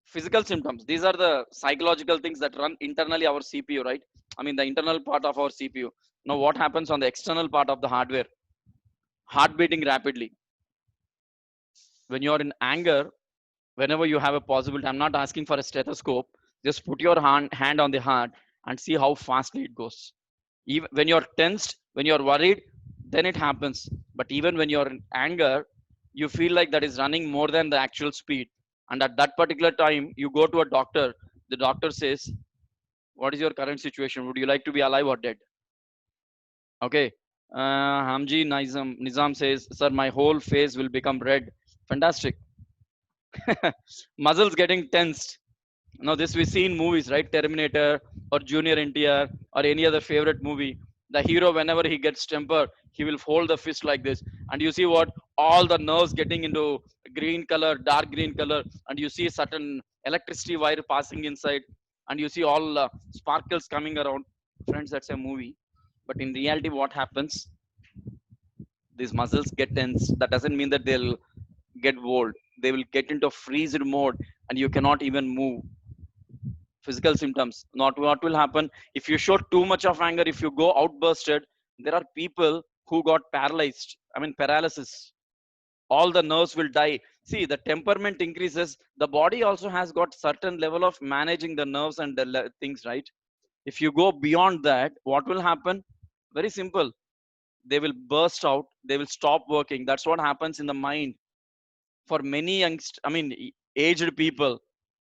Speaker 2: Physical symptoms. These are the psychological things that run internally our CPU, right? I mean, the internal part of our CPU. Now, what happens on the external part of the hardware? Heart beating rapidly. When you're in anger, whenever you have a possibility, I'm not asking for a stethoscope, just put your hand on the heart and see how fastly it goes. Even when you're tensed, when you're worried, then it happens. But even when you're in anger, you feel like that is running more than the actual speed. And at that particular time, you go to a doctor. The doctor says, "What is your current situation? Would you like to be alive or dead?" Okay. Hamji Nizam says, "Sir, my whole face will become red." Fantastic. Muscles getting tensed. Now, this we see in movies, right? Terminator or Junior NTR or any other favorite movie. The hero, whenever he gets temper, he will hold the fist like this. And you see what? All the nerves getting into green color, dark green color. And you see certain electricity wire passing inside. And you see all sparkles coming around. Friends, that's a movie. But in reality, what happens? These muscles get tense. That doesn't mean that they'll get old. They will get into freeze mode and you cannot even move. Physical symptoms. Not what will happen if you show too much of anger, if you go outbursted. There are people who got paralyzed, I mean paralysis. All the nerves will die. See, the temperament increases, the body also has got certain level of managing the nerves and the things, right? If you go beyond that, what will happen? Very simple. They will burst out, they will stop working. That's what happens in the mind. For many I mean aged people,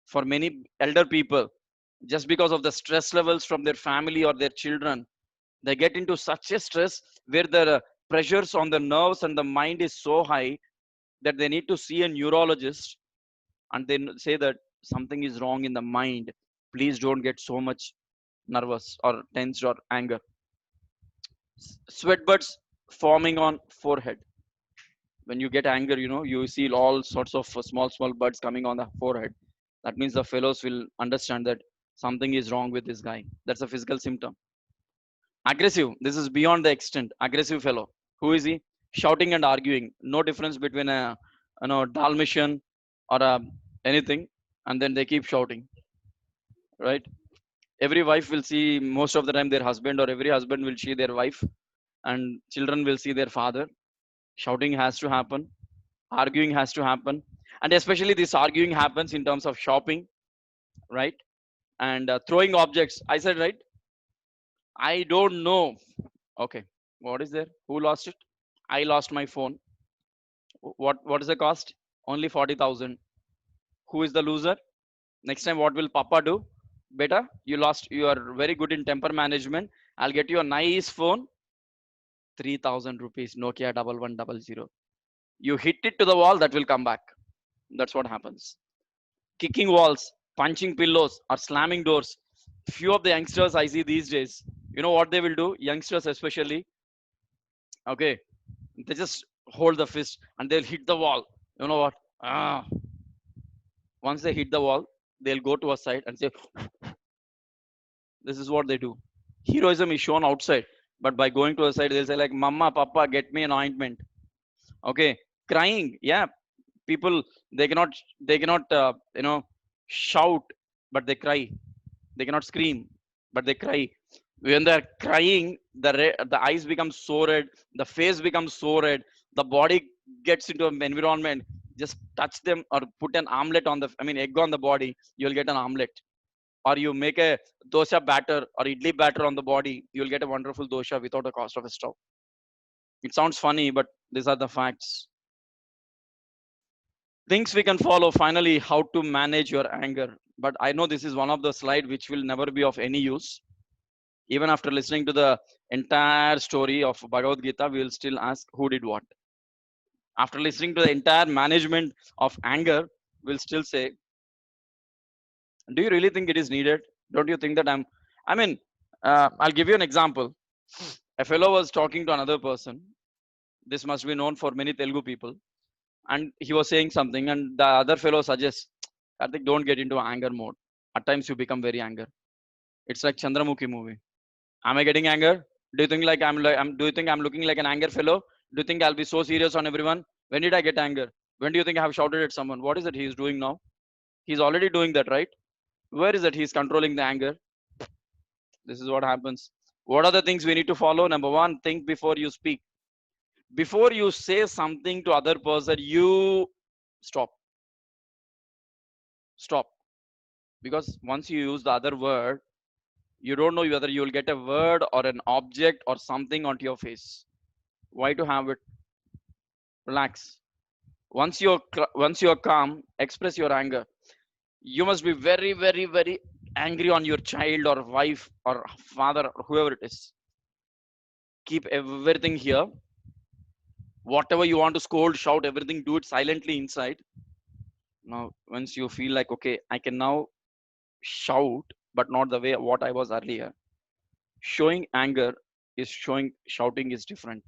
Speaker 2: for many elder people, just because of the stress levels from their family or their children, they get into such a stress where the pressures on the nerves and the mind is so high that they need to see a neurologist, and they say that something is wrong in the mind. Please don't get so much nervous or tensed or anger. Sweat buds forming on forehead. When you get anger, you see all sorts of small buds coming on the forehead. That means the fellows will understand that something is wrong with this guy. That's a physical symptom. Aggressive, this is beyond the extent. Aggressive fellow, who is he? Shouting and arguing. No difference between a Dalmatian or anything. And then they keep shouting, right? Every wife will see most of the time their husband, or every husband will see their wife, and children will see their father. Shouting has to happen, arguing has to happen. And especially this arguing happens in terms of shopping, right? And throwing objects, I said, right? I don't know. Okay, what is there? Who lost it? I lost my phone. What is the cost? Only 40,000. Who is the loser? Next time what will papa do? Beta, you lost, you are very good in temper management. I'll get you a nice phone. 3,000 rupees Nokia 1100. You hit it to the wall, that will come back. That's what happens. Kicking walls, punching pillows, or slamming doors. Few of the youngsters I see these days, you know what they will do? Youngsters especially, okay, they just hold the fist and they'll hit the wall. You know what? Ah, once they hit the wall, they'll go to a side and say, this is what they do. Heroism is shown outside, but by going to a side, they'll say like, "Mama, Papa, get me an ointment." Okay, crying. Yeah, people they cannot shout, but they cry. They cannot scream, but they cry. When they're crying, the eyes become so red, the face becomes so red, the body gets into an environment. Just touch them or put an omelet on the, I mean, egg on the body, you'll get an omelet. Or you make a dosha batter or idli batter on the body, you'll get a wonderful dosha without the cost of a stove. It sounds funny, but these are the facts. Things we can follow. Finally, how to manage your anger. But I know this is one of the slide which will never be of any use. Even after listening to the entire story of Bhagavad Gita, we will still ask who did what. After listening to the entire management of anger, we'll still say, do you really think it is needed? Don't you think that I mean, I'll give you an example. A fellow was talking to another person. This must be known for many Telugu people. And he was saying something, and the other fellow suggests, I think don't get into anger mode. At times you become very angry. It's like Chandramukhi movie. Am I getting anger? Do you think like do you think I'm looking like an anger fellow? Do you think I'll be so serious on everyone? When did I get anger? When do you think I have shouted at someone? What is it he is doing now? He's already doing that, right? Where is it he's controlling the anger? This is what happens. What are the things we need to follow? Number one, think before you speak. Before you say something to other person, you stop. Stop. Because once you use the other word, you don't know whether you will get a word or an object or something onto your face. Why to have it? Relax. Once you're calm, express your anger. You must be very, very, very angry on your child or wife or father or whoever it is. Keep everything here. Whatever you want to scold, shout, everything, do it silently inside. Now, once you feel like, okay, I can now shout, but not the way what I was earlier. Showing anger is shouting is different.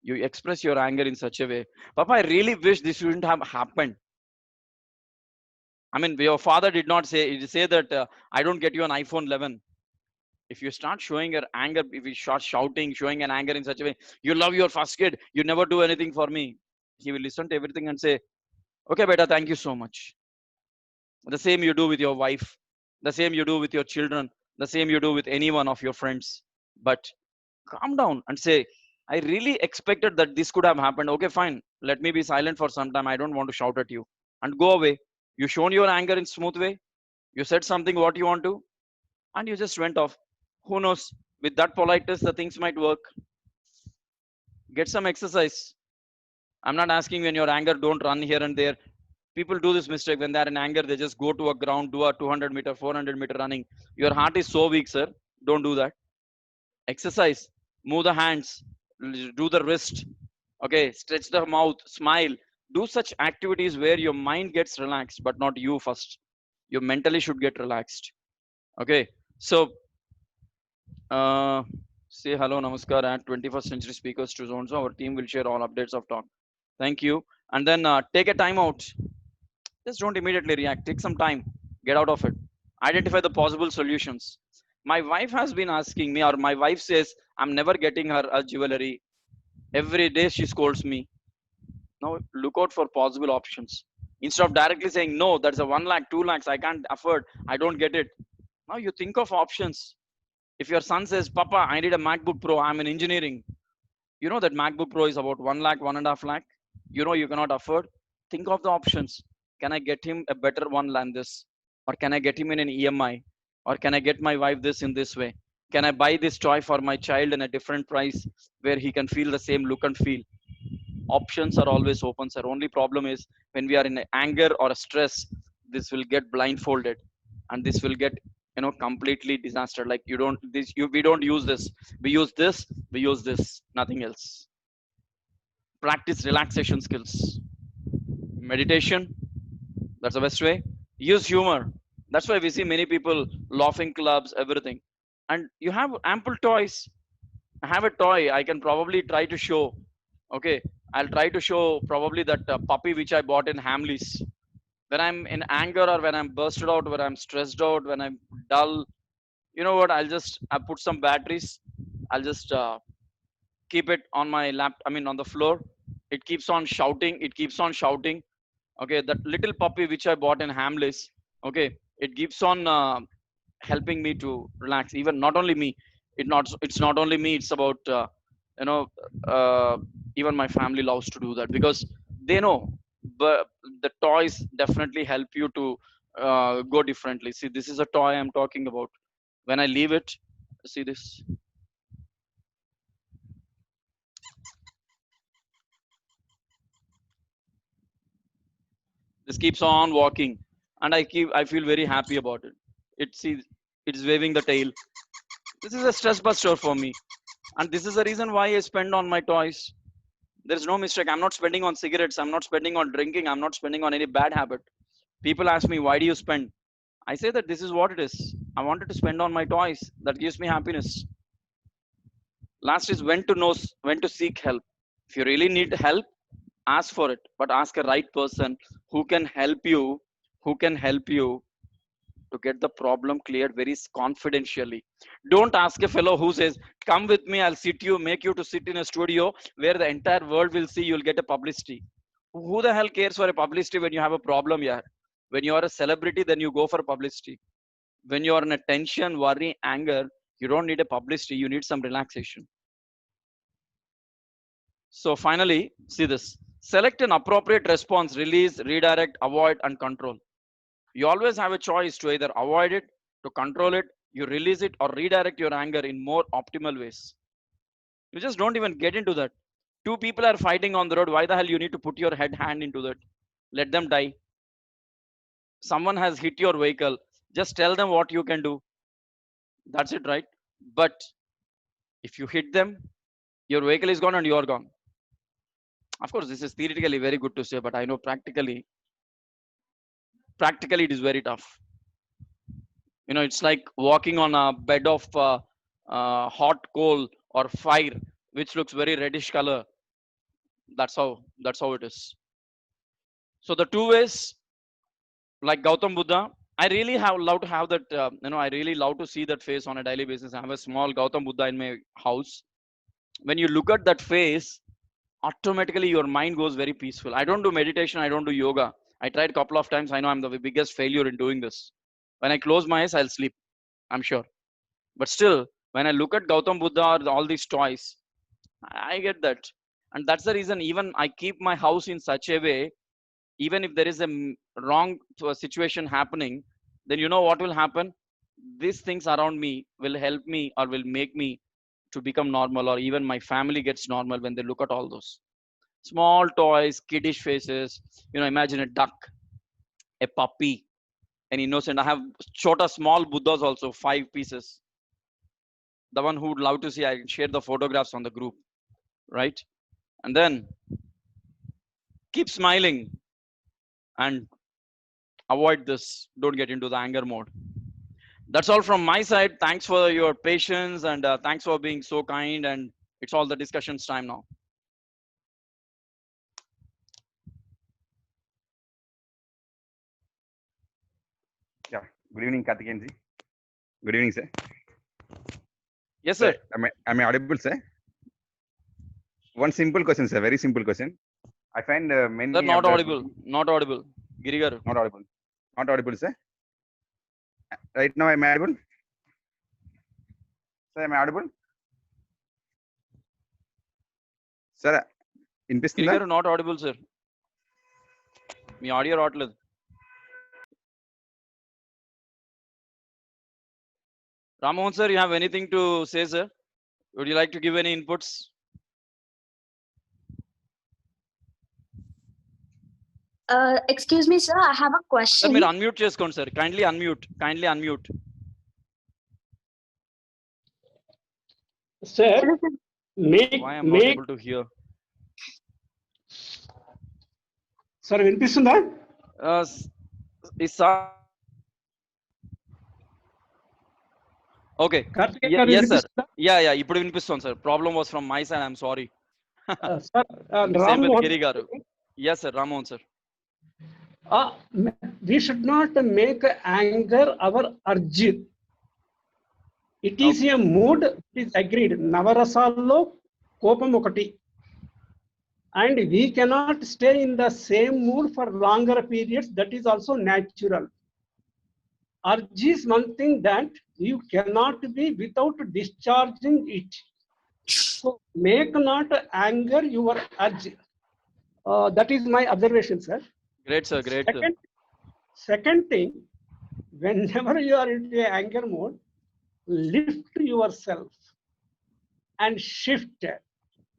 Speaker 2: You express your anger in such a way. Papa, I really wish this shouldn't have happened. I mean, your father did not say that I don't get you an iPhone 11. If you start showing your anger, if you start shouting, showing an anger in such a way, you love your first kid, you never do anything for me. He will listen to everything and say, okay, beta, thank you so much. The same you do with your wife, the same you do with your children, the same you do with any one of your friends. But calm down and say, I really expected that this could have happened. Okay, fine. Let me be silent for some time. I don't want to shout at you. And go away. You shown your anger in smooth way. You said something what you want to, and you just went off. Who knows? With that politeness, the things might work. Get some exercise. I'm not asking when you're anger, don't run here and there. People do this mistake when they're in anger. They just go to a ground, do a 200-meter, 400-meter running. Your heart is so weak, sir. Don't do that. Exercise. Move the hands. Do the wrist. Okay. Stretch the mouth. Smile. Do such activities where your mind gets relaxed, but not you first. You mentally should get relaxed. Okay. So, say hello, namaskar, and 21st century speakers to zone. So our team will share all updates of talk. Thank you. And then take a time out. Just don't immediately react. Take some time. Get out of it. Identify the possible solutions. My wife has been asking me, or my wife says, I'm never getting her a jewelry. Every day she scolds me. Now look out for possible options. Instead of directly saying, no, that's a 1 lakh, 2 lakhs, I can't afford, I don't get it. Now you think of options. If your son says, Papa, I need a MacBook Pro, I'm in engineering. You know that MacBook Pro is about 1 lakh, 1.5 lakh. You know you cannot afford. Think of the options. Can I get him a better one than this? Or can I get him in an EMI? Or can I get my wife this in this way? Can I buy this toy for my child in a different price where he can feel the same look and feel? Options are always open, sir. Only problem is when we are in anger or stress, this will get blindfolded and this will get completely disaster. Like we don't use this. We use this. We use this. Nothing else. Practice relaxation skills. Meditation. That's the best way. Use humor. That's why we see many people laughing clubs, everything. And you have ample toys. I have a toy. I can probably try to show. Okay, I'll try to show probably that puppy which I bought in Hamleys. When I'm in anger or when I'm bursted out, when I'm stressed out, when I'm dull, you know what? I put some batteries. I'll just keep it on my lap. I mean, on the floor. It keeps on shouting. It keeps on shouting. Okay, that little puppy which I bought in Hamleys. Okay, it keeps on helping me to relax. Even not only me, it's not only me. It's about you know uh, even my family loves to do that because they know. But the toys definitely help you to go differently. See, this is a toy I'm talking about. When I leave it, see this. This keeps on walking, and I feel very happy about it. It sees it's waving the tail. This is a stress buster for me, and this is the reason why I spend on my toys. There is no mistake. I'm not spending on cigarettes. I'm not spending on drinking. I'm not spending on any bad habit. People ask me, why do you spend? I say that this is what it is. I wanted to spend on my toys. That gives me happiness. Last is when to seek help. If you really need help, ask for it, but ask a right person who can help you, who can help you to get the problem cleared very confidentially. Don't ask a fellow who says, come with me, I'll sit you, make you to sit in a studio where the entire world will see you'll get a publicity. Who the hell cares for a publicity when you have a problem here? When you are a celebrity, then you go for publicity. When you are in a tension, worry, anger, you don't need a publicity, you need some relaxation. So finally, see this. Select an appropriate response, release, redirect, avoid, and control. You always have a choice to either avoid it, to control it, you release it, or redirect your anger in more optimal ways. You just don't even get into that. Two people are fighting on the road. Why the hell you need to put your hand into that? Let them die. Someone has hit your vehicle. Just tell them what you can do. That's it, right? But if you hit them, your vehicle is gone and you're gone. Of course, this is theoretically very good to say, but I know practically it is very tough. It's like walking on a bed of hot coal or fire which looks very reddish color. That's how it is. So the two ways, like Gautam Buddha, I really have love to have that. I really love to see that face on a daily basis. I have a small Gautam Buddha in my house. When you look at that face, automatically your mind goes very peaceful. I don't do meditation, I don't do yoga. I tried a couple of times. I know I'm the biggest failure in doing this. When I close my eyes, I'll sleep, I'm sure. But still, when I look at Gautam Buddha or all these toys, I get that. And that's the reason even I keep my house in such a way, even if there is a wrong situation happening, then you know what will happen. These things around me will help me or will make me to become normal, or even my family gets normal when they look at all those small toys, kiddish faces. Imagine a duck, a puppy, an innocent. I have shot a small Buddhas also, 5 pieces. The one who would love to see, I can share the photographs on the group, right? And then keep smiling and avoid this. Don't get into the anger mode. That's all from my side. Thanks for your patience, and thanks for being so kind. And it's all the discussions time now.
Speaker 3: Yeah. Good evening, Karthikeyan ji. Good evening, sir.
Speaker 2: Yes, sir.
Speaker 3: Am I audible, sir? One simple question, sir. Very simple question. I find many.
Speaker 2: Sir, not audible. Not audible. Girigar.
Speaker 3: Not audible. Not audible, sir. Right now, am I audible? Sir, am I audible? Sir, వినిపిస్తుందా?
Speaker 2: Girigar, not audible, sir. Me audio రావట్లేదు. Ramohan sir, you have anything to say, sir? Would you like to give any inputs?
Speaker 4: Excuse me, sir. I have a
Speaker 2: Sir,
Speaker 4: question.
Speaker 2: మీరు unmute చేసుకోండి, sir. Kindly unmute.
Speaker 4: Sir, make
Speaker 2: Why I'm not able to hear?
Speaker 4: sir, వినిపిస్తుందా?
Speaker 2: Is okay.
Speaker 4: Karthikeya గారు
Speaker 2: Yes, sir.
Speaker 4: వినిపిస్తుందా?
Speaker 2: Yeah. ఇప్పుడు వినిపిస్తుంది, sir. Problem was from my side. I'm sorry.
Speaker 4: Sir,
Speaker 2: Same
Speaker 4: Ram
Speaker 2: with
Speaker 4: Mohan,
Speaker 2: Giri garu. Yes, sir. Ramon, sir.
Speaker 4: we should not make anger our urge. It is a mood, it is agreed. నవరసాల్లో కోపం ఒకటి. And we cannot stay in the same mood for longer periods. That is also natural. Urge is one thing that you cannot be without discharging it. So make not anger your urge. That is my observation, sir.
Speaker 2: Great, sir. Great, sir.
Speaker 4: Second thing, whenever you are in the anger mode, lift yourself and shift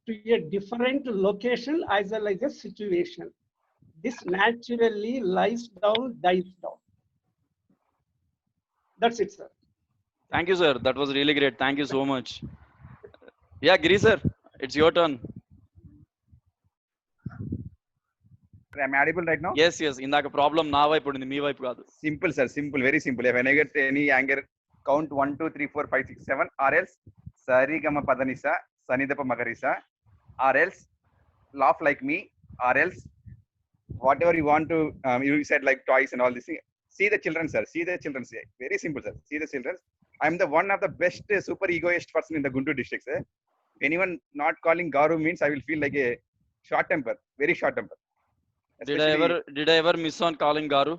Speaker 4: to a different location as well as a situation. This naturally lies down, dies down. That's it, sir.
Speaker 2: Thank you, sir. That was really great. Thank you so much. Yeah, Giri, sir. It's your turn.
Speaker 3: I'm audible right now?
Speaker 2: Yes. ఇందాక problem నా వైపు ఉంది, మీ వైపు కాదు.
Speaker 3: Simple, sir. Simple. Very simple. When I get any anger, count 1, 2, 3, 4, 5, 6, 7, or else Sari Gama Padanisa, Sanidapa Magarisa, or else laugh like me, or else whatever you want to, you said like toys and all this thing. See the children, sir. See the children. Very simple, sir. See the children. I'm the one of the best super egoist person in the Guntur district, sir. Anyone not calling Garu means I will feel like a short temper, very short temper.
Speaker 2: Did I ever miss on calling Garu?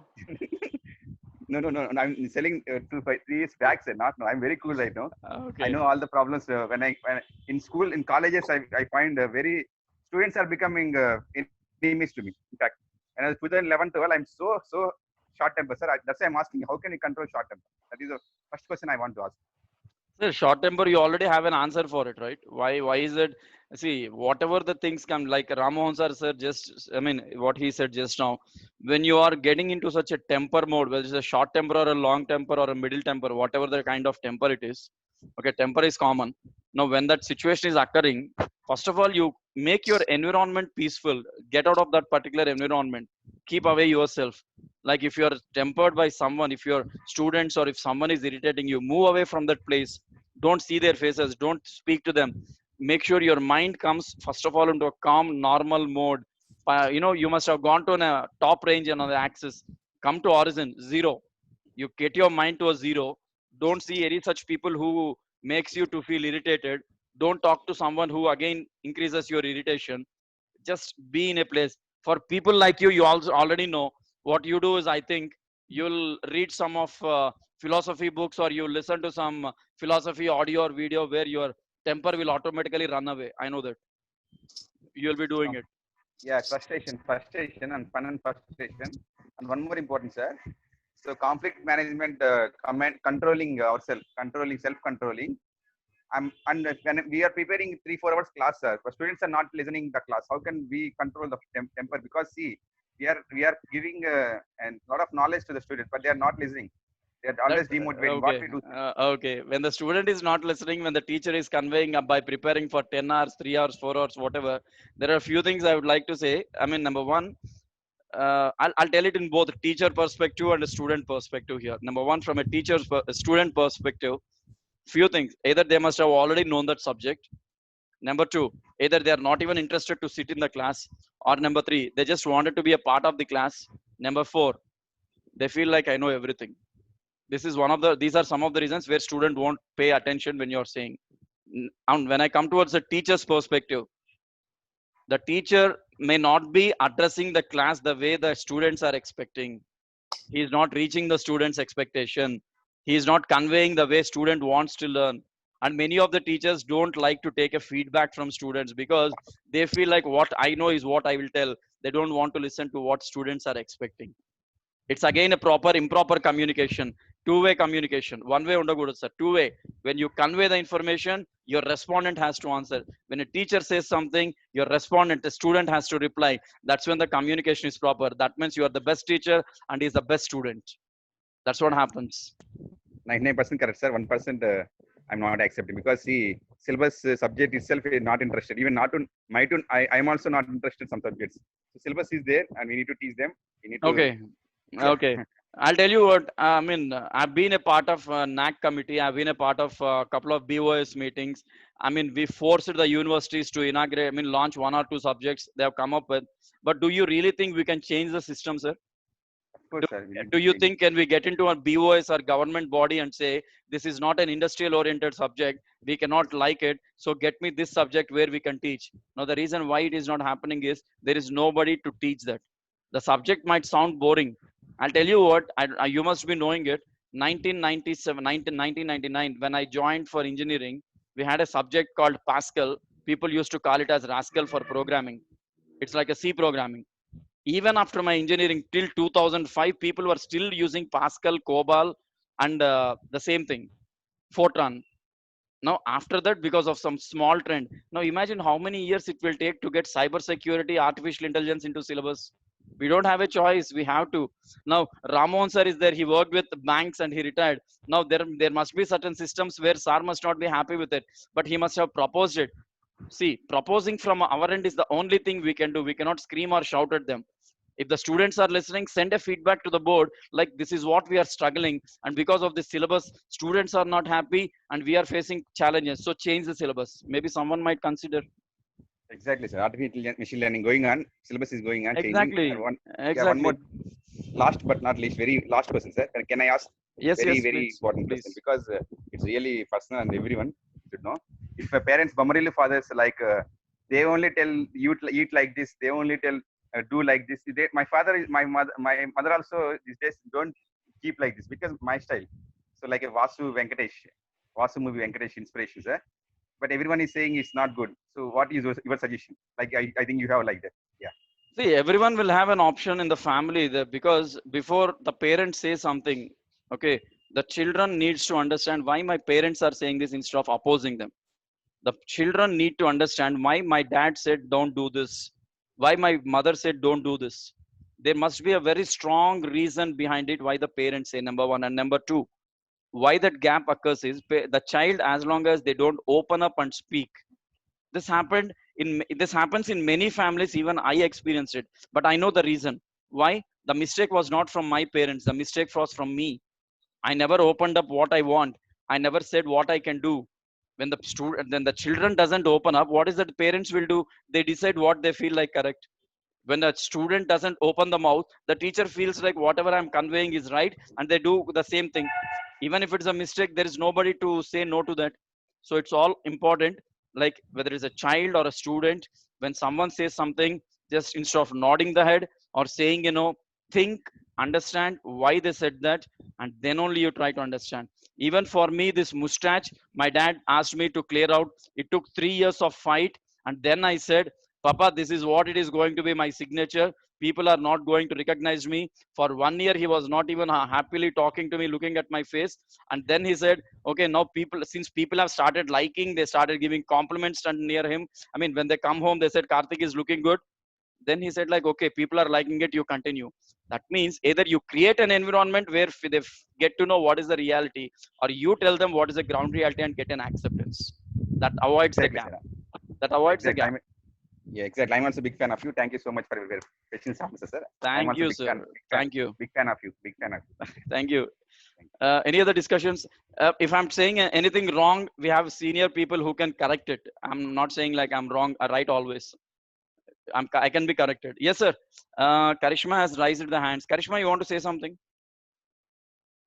Speaker 3: No. I'm selling 3 years back, sir. Not now. I'm very cool right now.
Speaker 2: Okay.
Speaker 3: I know all the problems. When in school, in colleges, I find very students are becoming enemies to me. In fact, and as 2011, 12, I'm so short temper, sir. That's why I'm asking, how can you control short temper? That is the first question I want to ask.
Speaker 2: Sir, short temper, you already have an answer for it, right? Why is it? See, whatever the things come, like Ramohan sir just, I mean, what he said just now, when you are getting into such a temper mode, whether it's a short temper or a long temper or a middle temper, whatever the kind of temper it is, okay, temper is common. Now, when that situation is occurring, first of all, you make your environment peaceful. Get out of that particular environment. Keep away yourself. Like if you are tempered by someone, if your students or if someone is irritating you, move away from that place. Don't see their faces. Don't speak to them. Make sure your mind comes first of all into a calm, normal mode. You must have gone to a top range and on the axis. Come to horizon, zero. You get your mind to a zero. Don't see any such people who makes you to feel irritated. Don't talk to someone who again increases your irritation. Just be in a place. For people like you also already know what you do is, I think you'll read some of philosophy books, or you listen to some philosophy audio or video where your temper will automatically run away. I know that you'll be doing it.
Speaker 3: Yeah, frustration and fun and frustration. And one more important, sir. So conflict management, controlling ourselves, self-controlling. And when we are preparing 3-4 hours class, sir, but students are not listening the class. How can we control the temper? Because see, we are giving a lot of knowledge to the students, but they are not listening. They are always demotivating.
Speaker 2: Okay.
Speaker 3: What we do?
Speaker 2: Okay. When the student is not listening, when the teacher is conveying by preparing for 10 hours, 3 hours, 4 hours, whatever, there are a few things I would like to say. I mean, number one, I'll tell it in both teacher perspective and a student perspective here. Number one, from a student perspective, few things. Either they must have already known that subject. Number two, either they are not even interested to sit in the class. Or number three, they just wanted to be a part of the class. Number four, they feel like I know everything. These are some of the reasons where student won't pay attention when you're saying. And when I come towards the teacher's perspective, the teacher may not be addressing the class the way the students are expecting. He is not reaching the students' expectation. He is not conveying the way student wants to learn. And many of the teachers don't like to take a feedback from students because they feel like what I know is what I will tell. They don't want to listen to what students are expecting. It's again a improper communication. Two-way communication. One way undagudu, sir. Two-way. When you convey the information, your respondent has to answer. When a teacher says something, your respondent, the student, has to reply. That's when the communication is proper. That means you are the best teacher and he's the best student. That's what happens.
Speaker 3: 99% correct, sir. 1% I'm not accepting, because see, syllabus subject itself is not interested. Even not on my tune, I'm also not interested in some subjects. So syllabus is there, and we need to teach them. We need to.
Speaker 2: Okay. Okay. I'll tell you what, I mean, I've been a part of NAC committee. I've been a part of a couple of BOS meetings. I mean, we forced the universities to inaugurate, I mean, launch one or two subjects they have come up with. But do you really think we can change the system, sir?
Speaker 3: Of course, sir. We need
Speaker 2: Do
Speaker 3: to
Speaker 2: you
Speaker 3: change.
Speaker 2: think can we get into a BOS or government body and say, this is not an industrial oriented subject, we cannot like it, so get me this subject where we can teach? Now, the reason why it is not happening is there is nobody to teach that. The subject might sound boring. I'll tell you what, you must be knowing it. 1997, 1999, when I joined for engineering, we had a subject called Pascal. People used to call it as Rascal for programming. It's like a C programming. Even after my engineering till 2005, people were still using Pascal, COBOL, and the same thing, Fortran. Now, after that, because of some small trend, now imagine how many years it will take to get cybersecurity, artificial intelligence into syllabus. We don't have a choice. We have to. Now, Ramon sir is there. He worked with banks and he retired. Now, there must be certain systems where sir must not be happy with it, but he must have proposed it. See, proposing from our end is the only thing we can do. We cannot scream or shout at them. If the students are listening, send a feedback to the board like this is what we are struggling, and because of the syllabus students are not happy and we are facing challenges, so change the syllabus. Maybe someone might consider.
Speaker 3: Exactly, sir. Artificial machine learning going on. Syllabus is going on, changing.
Speaker 2: Exactly.
Speaker 3: And one
Speaker 2: Exactly.
Speaker 3: more last but not least, very last question, sir. Can I ask
Speaker 2: Yes,
Speaker 3: very,
Speaker 2: yes,
Speaker 3: very
Speaker 2: please,
Speaker 3: important
Speaker 2: please.
Speaker 3: question, because it's really personal and everyone should know. If my parents, Bamarilu fathers, like they only tell you to eat like this, they only tell do like this. My father is my mother also these days don't keep like this because my style. So like a Vasu movie Venkatesh inspiration, sir. But everyone is saying it's not good. So what is your suggestion? Like I think you have like that. Yeah.
Speaker 2: See, everyone will have an option in the family there, because before the parents say something, okay, the children needs to understand why my parents are saying this instead of opposing them. The children need to understand why my dad said don't do this, why my mother said don't do this. There must be a very strong reason behind it why the parents say, number one. And number two, why that gap occurs is the child, as long as they don't open up and speak, this happens in many families. Even I experienced it, but I know the reason why. The mistake was not from my parents, the mistake was from me. I never opened up what I want. I never said what I can do. When the student, then the children doesn't open up, what is that parents will do? They decide what they feel like correct. When the student doesn't open the mouth, the teacher feels like whatever I'm conveying is right, and they do the same thing. Even if it's a mistake, there is nobody to say no to that. So it's all important, like whether it's a child or a student, when someone says something, just instead of nodding the head or saying, think, understand why they said that, and then only you try to understand. Even for me, this mustache, my dad asked me to clear out. It took 3 years of fight, and then I said, Papa, this is what it is going to be my signature. People are not going to recognize me. For 1 year, he was not even happily talking to me, looking at my face. And then he said, okay, now since people have started liking, they started giving compliments and near him. I mean, when they come home, they said, Karthik is looking good. Then he said, like, okay, people are liking it, you continue. That means either you create an environment where they get to know what is the reality, or you tell them what is the ground reality and get an acceptance. That avoids the
Speaker 3: Exactly,
Speaker 2: gap.
Speaker 3: sir.
Speaker 2: That avoids the
Speaker 3: Exactly.
Speaker 2: gap.
Speaker 3: Yeah, exactly. I'm also a big fan of you. Thank you so much for your questions, answer, sir. I'm
Speaker 2: Thank
Speaker 3: also
Speaker 2: you,
Speaker 3: big
Speaker 2: sir.
Speaker 3: fan.
Speaker 2: Thank you.
Speaker 3: Big fan of you. Big fan of you.
Speaker 2: Thank you. Any other discussions? If I'm saying anything wrong, we have senior people who can correct it. I'm not saying like I'm wrong or right always. I can be corrected. Yes, sir. Karishma has raised the hands. Karishma, you want to say something?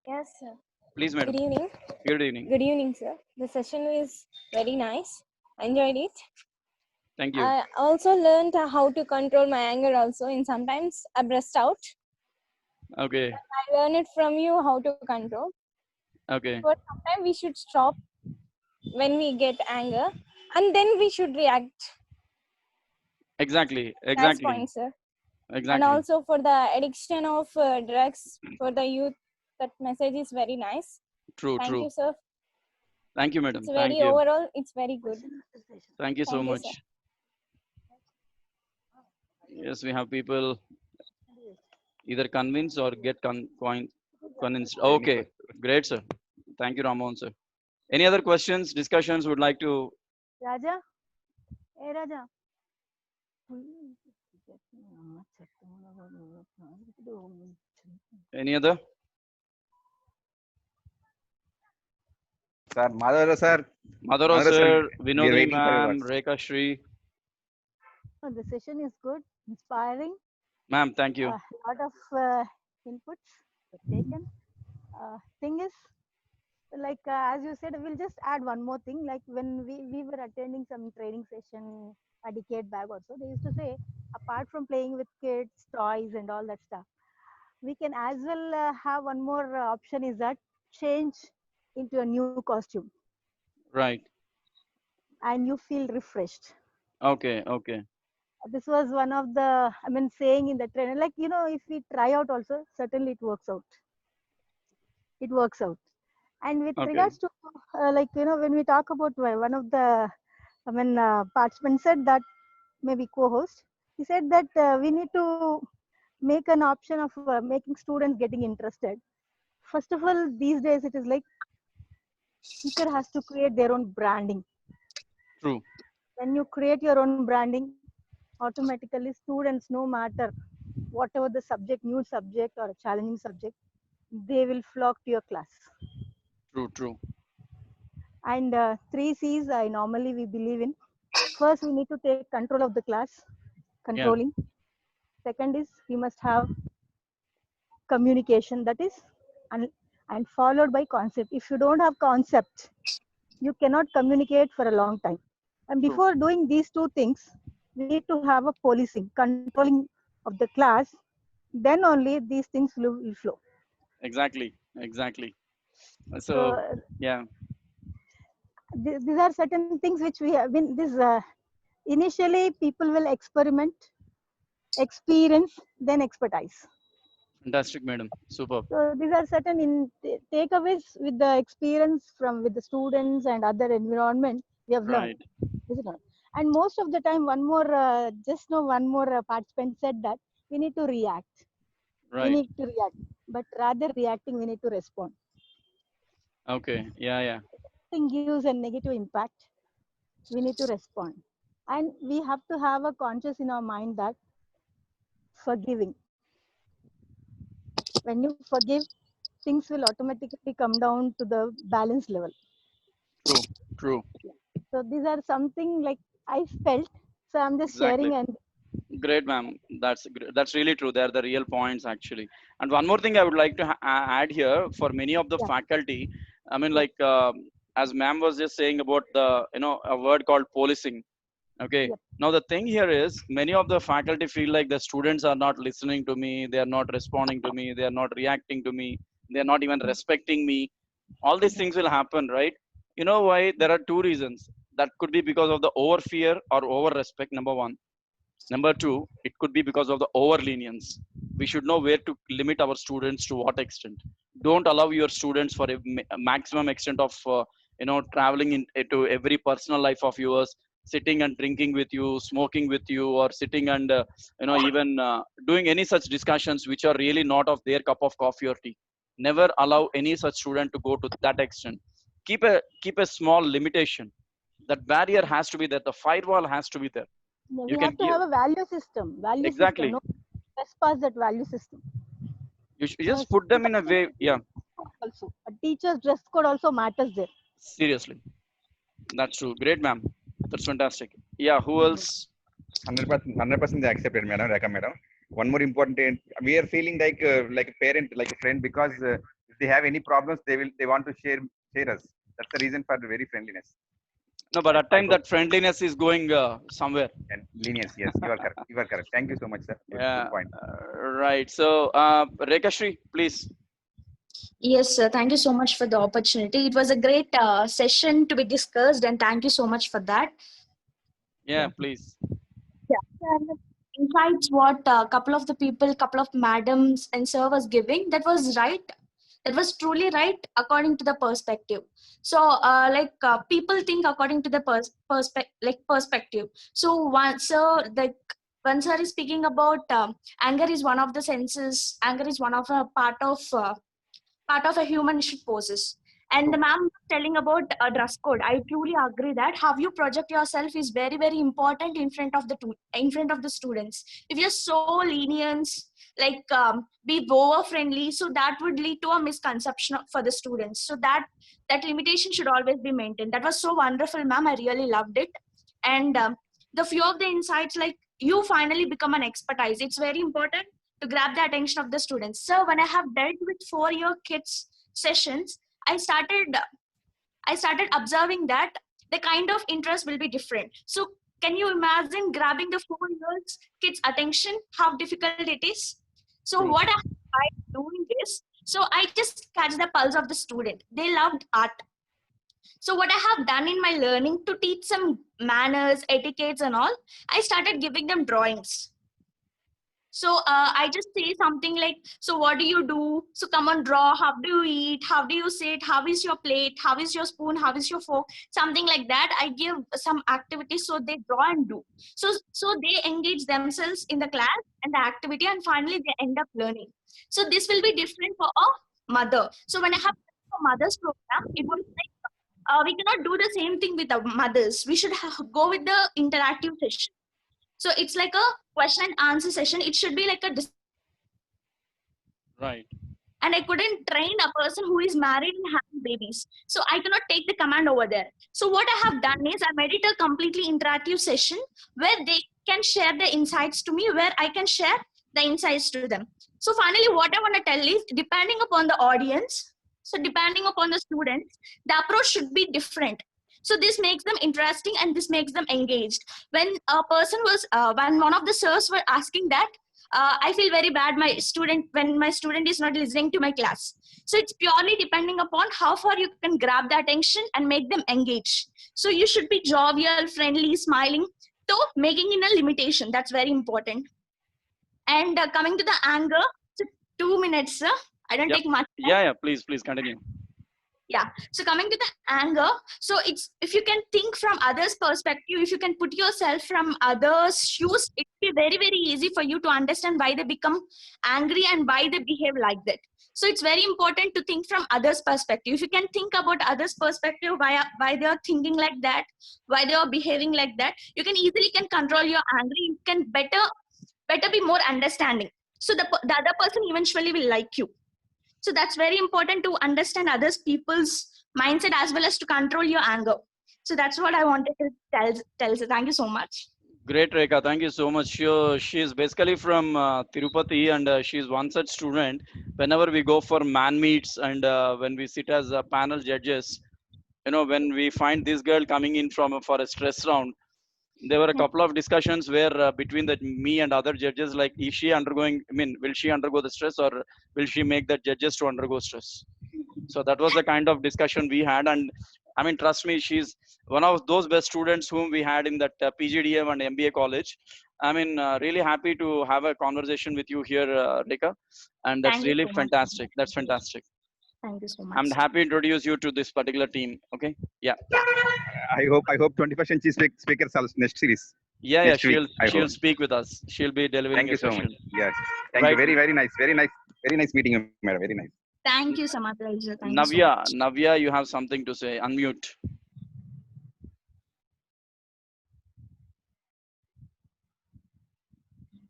Speaker 5: Yes, sir.
Speaker 2: Please, madam.
Speaker 5: Good evening.
Speaker 2: Good evening.
Speaker 5: Good evening, sir. The session was very nice. I enjoyed it.
Speaker 2: Thank you.
Speaker 5: I also learned how to control my anger also. And sometimes I burst out.
Speaker 2: Okay.
Speaker 5: I learned it from you how to control.
Speaker 2: Okay.
Speaker 5: But sometimes we should stop when we get anger, and then we should react.
Speaker 2: Exactly.
Speaker 5: Nice
Speaker 2: Exactly.
Speaker 5: point, sir.
Speaker 2: Exactly.
Speaker 5: And also for the addiction of drugs for the youth, that message is very nice.
Speaker 2: True.
Speaker 5: Thank
Speaker 2: True.
Speaker 5: you, sir.
Speaker 2: Thank you, madam.
Speaker 5: It's
Speaker 2: Thank
Speaker 5: very
Speaker 2: you.
Speaker 5: overall, it's very good.
Speaker 2: Thank you so
Speaker 5: Thank you,
Speaker 2: much.
Speaker 5: sir.
Speaker 2: Yes, we have people either convinced or get convinced. Okay. Great, sir. Thank you, Ramon, sir. Any other questions, discussions would like to
Speaker 6: Raja? Hey, Raja.
Speaker 2: Any other?
Speaker 3: Sir, Madhava sir.
Speaker 2: Madhura
Speaker 3: Madhura sir,
Speaker 2: sir,
Speaker 3: we are
Speaker 2: Vinodi
Speaker 3: waiting for your
Speaker 2: ma'am,
Speaker 3: words.
Speaker 2: Rekha Shri.
Speaker 6: Oh, the session is good, inspiring.
Speaker 2: Ma'am, thank you.
Speaker 6: A lot of inputs were taken. Thing is, like as you said, we'll just add one more thing. Like when we were attending some training session a decade back also, they used to say, apart from playing with kids, toys, and all that stuff, we can as well have one more option is that change into a new costume
Speaker 2: Right.
Speaker 6: and you feel refreshed.
Speaker 2: Okay, okay.
Speaker 6: This was one of the, I mean, saying in the trainer, like, if we try out also, certainly it works out. It works out. And with
Speaker 2: Okay.
Speaker 6: regards to, when we talk about one of the, participants said that, maybe co-host, he said that we need to make an option of making students getting interested. First of all, these days it is like teacher has to create their own branding.
Speaker 2: True.
Speaker 6: When you create your own branding, automatically students, no matter whatever the subject, new subject or a challenging subject, they will flock to your class.
Speaker 2: True, true.
Speaker 6: And 3 C's I normally we believe in. First, we need to take control of the class, controlling. Second is we must have communication, that is, and followed by concept. If you don't have concept, you cannot communicate for a long time. And
Speaker 2: True.
Speaker 6: before doing these two things, we need to have a policing, controlling of the class. Then only these things will flow.
Speaker 2: Exactly, exactly.
Speaker 6: So
Speaker 2: So, yeah,
Speaker 6: these are certain things which we have been. This initially people will experiment, experience, then expertise.
Speaker 2: fantastic, madam. Superb.
Speaker 6: So these are certain takeaways with the experience from with the students and other environment we have learned.
Speaker 2: Right,
Speaker 6: Is it not? And most of the time, one more participant said that we need to react. We
Speaker 2: right.
Speaker 6: need to react, but rather reacting, we need to respond.
Speaker 2: Okay, yeah, yeah.
Speaker 6: Thing gives a negative impact. We need to respond, and we have to have a conscious in our mind that forgiving. When you forgive, things will automatically come down to the balance level.
Speaker 2: True, true.
Speaker 6: So these are something like I felt. So I'm just
Speaker 2: Exactly.
Speaker 6: sharing and
Speaker 2: Great, ma'am. That's really true. They're the real points actually. And one more thing I would like to add here for many of the
Speaker 6: yeah,
Speaker 2: faculty. I mean,
Speaker 6: yeah,
Speaker 2: like as ma'am was just saying about the a word called policing. Okay.
Speaker 6: yeah,
Speaker 2: Now the thing here is many of the faculty feel like the students are not listening to me. They are not responding to me. They are not reacting to me. They are not even respecting me. All these
Speaker 6: yeah,
Speaker 2: things will happen, right? You know why? There are two reasons. That could be because of the over fear or over respect. Number one. Number two, it could be because of the over lenience. We should know where to limit our students to what extent. Don't allow your students for a maximum extent of traveling into every personal life of yours, sitting and drinking with you, smoking with you, or sitting and even doing any such discussions which are really not of their cup of coffee or tea. Never allow any such student to go to that extent. Keep a small limitation. That barrier has to be there. The firewall has to be there.
Speaker 6: yeah.
Speaker 2: You
Speaker 6: We
Speaker 2: can
Speaker 6: have to
Speaker 2: give
Speaker 6: have a value system. Value system.
Speaker 2: exactly.
Speaker 6: No trespass that value system.
Speaker 2: You just put them in a way. Yeah,
Speaker 6: Also, a teacher's dress code also matters there.
Speaker 2: seriously, that's true. Great, ma'am. That's fantastic. Yeah, who else?
Speaker 3: 100% they accepted, madam, Rekha madam. One more important, we are feeling like a parent, like a friend, because if they have any problems, they want to share us. That's the reason for the very friendliness.
Speaker 2: No, but at
Speaker 3: I
Speaker 2: time
Speaker 3: hope.
Speaker 2: that friendliness is going somewhere.
Speaker 3: And lenience, yes, you are correct. You are correct. Thank you so much, sir. Good
Speaker 2: Yeah,
Speaker 3: point.
Speaker 2: right. So, Rekashri, please.
Speaker 7: Yes, sir. Thank you so much for the opportunity. It was a great session to be discussed, and thank you so much for that.
Speaker 2: Yeah, please.
Speaker 7: Yeah. And insights what a couple of the people, couple of madams and sir was giving, that was right. That was truly right according to the perspective. So, people think according to the perspective. So, one sir is speaking about anger is one of the senses. Anger is one of a part of a human should possess. And the ma'am was telling about a dress code. I truly agree that how you project yourself is very, very important in front of the students. If you're so lenient, like be over friendly, so that would lead to a misconception for the students. So that limitation should always be maintained. That was so wonderful, ma'am. I really loved it. And the few of the insights, like you finally become an expertise. It's very important to grab the attention of the students. So when I have dealt with 4-year kids sessions, I started observing that the kind of interest will be different. So can you imagine grabbing the 4 years kids attention, how difficult it is? So
Speaker 2: True.
Speaker 7: what I by doing this, so I just catch the pulse of the student. They loved art. So what I have done in my learning to teach some manners, etiquettes and all, I started giving them drawings. So I just say something like, so what do you do? So come on, draw. How do you eat? How do you sit? How is your plate? How is your spoon? How is your fork? Something like that. I give some activities so they draw and do. So they engage themselves in the class and the activity, and finally they end up learning. So this will be different for a mother. So when I have a mother's program, it was like we cannot do the same thing with the mothers. We should go with the interactive session. So it's like a question and answer session. It should be like a
Speaker 2: Right.
Speaker 7: and I couldn't train a person who is married and having babies. So I cannot take the command over there. So what I have done is I made it a completely interactive session where they can share the insights to me, where I can share the insights to them. So finally, what I want to tell is, depending upon the audience, so depending upon the students, the approach should be different. So this makes them interesting and this makes them engaged. When a person was, when one of the sirs were asking that, I feel very bad when my student is not listening to my class. So it's purely depending upon how far you can grab the attention and make them engage. So you should be jovial, friendly, smiling, so making in a limitation. That's very important. And coming to the anger, so 2 minutes, sir. I don't
Speaker 2: Yep.
Speaker 7: take much time.
Speaker 2: Yeah. Please continue.
Speaker 7: Yeah. So coming to the anger, so it's, if you can think from others' perspective, if you can put yourself from others' shoes, it will be very, very easy for you to understand why they become angry and why they behave like that. So it's very important to think from others' perspective. If you can think about others' perspective, why they are thinking like that, why they are behaving like that, you can easily control your anger. You can better be more understanding. So the other person eventually will like you. So that's very important to understand others people's mindset as well as to control your anger. So that's what I wanted to tell. So thank you so much.
Speaker 2: Great, Rekha. Thank you so much. She is basically from Tirupati, and she is one such student. Whenever we go for man meets and when we sit as panel judges, when we find this girl coming in for a stress round, there were a couple of discussions where between me and other judges, like, is she undergoing, will she undergo the stress, or will she make the judges to undergo stress? So that was the kind of discussion we had. And trust me, she's one of those best students whom we had in that PGDM and MBA college. Really happy to have a conversation with you here, Rekha. And that's
Speaker 7: Thank you
Speaker 2: really
Speaker 7: so much.
Speaker 2: fantastic. That's fantastic.
Speaker 7: Thank you so much.
Speaker 2: I'm happy to introduce you to this particular team. Okay. Yeah.
Speaker 3: I hope 21st century speakers also next series.
Speaker 2: Yeah.
Speaker 3: Next week,
Speaker 2: She'll speak with us. She'll be delivering.
Speaker 3: Thank you
Speaker 2: a
Speaker 3: so
Speaker 2: session.
Speaker 3: much. Yes. Thank
Speaker 2: Right.
Speaker 3: you. Very nice meeting you, madam. Very nice.
Speaker 7: Thank you so much, Raja. Thank you so much.
Speaker 2: Navya, you have something to say. Unmute.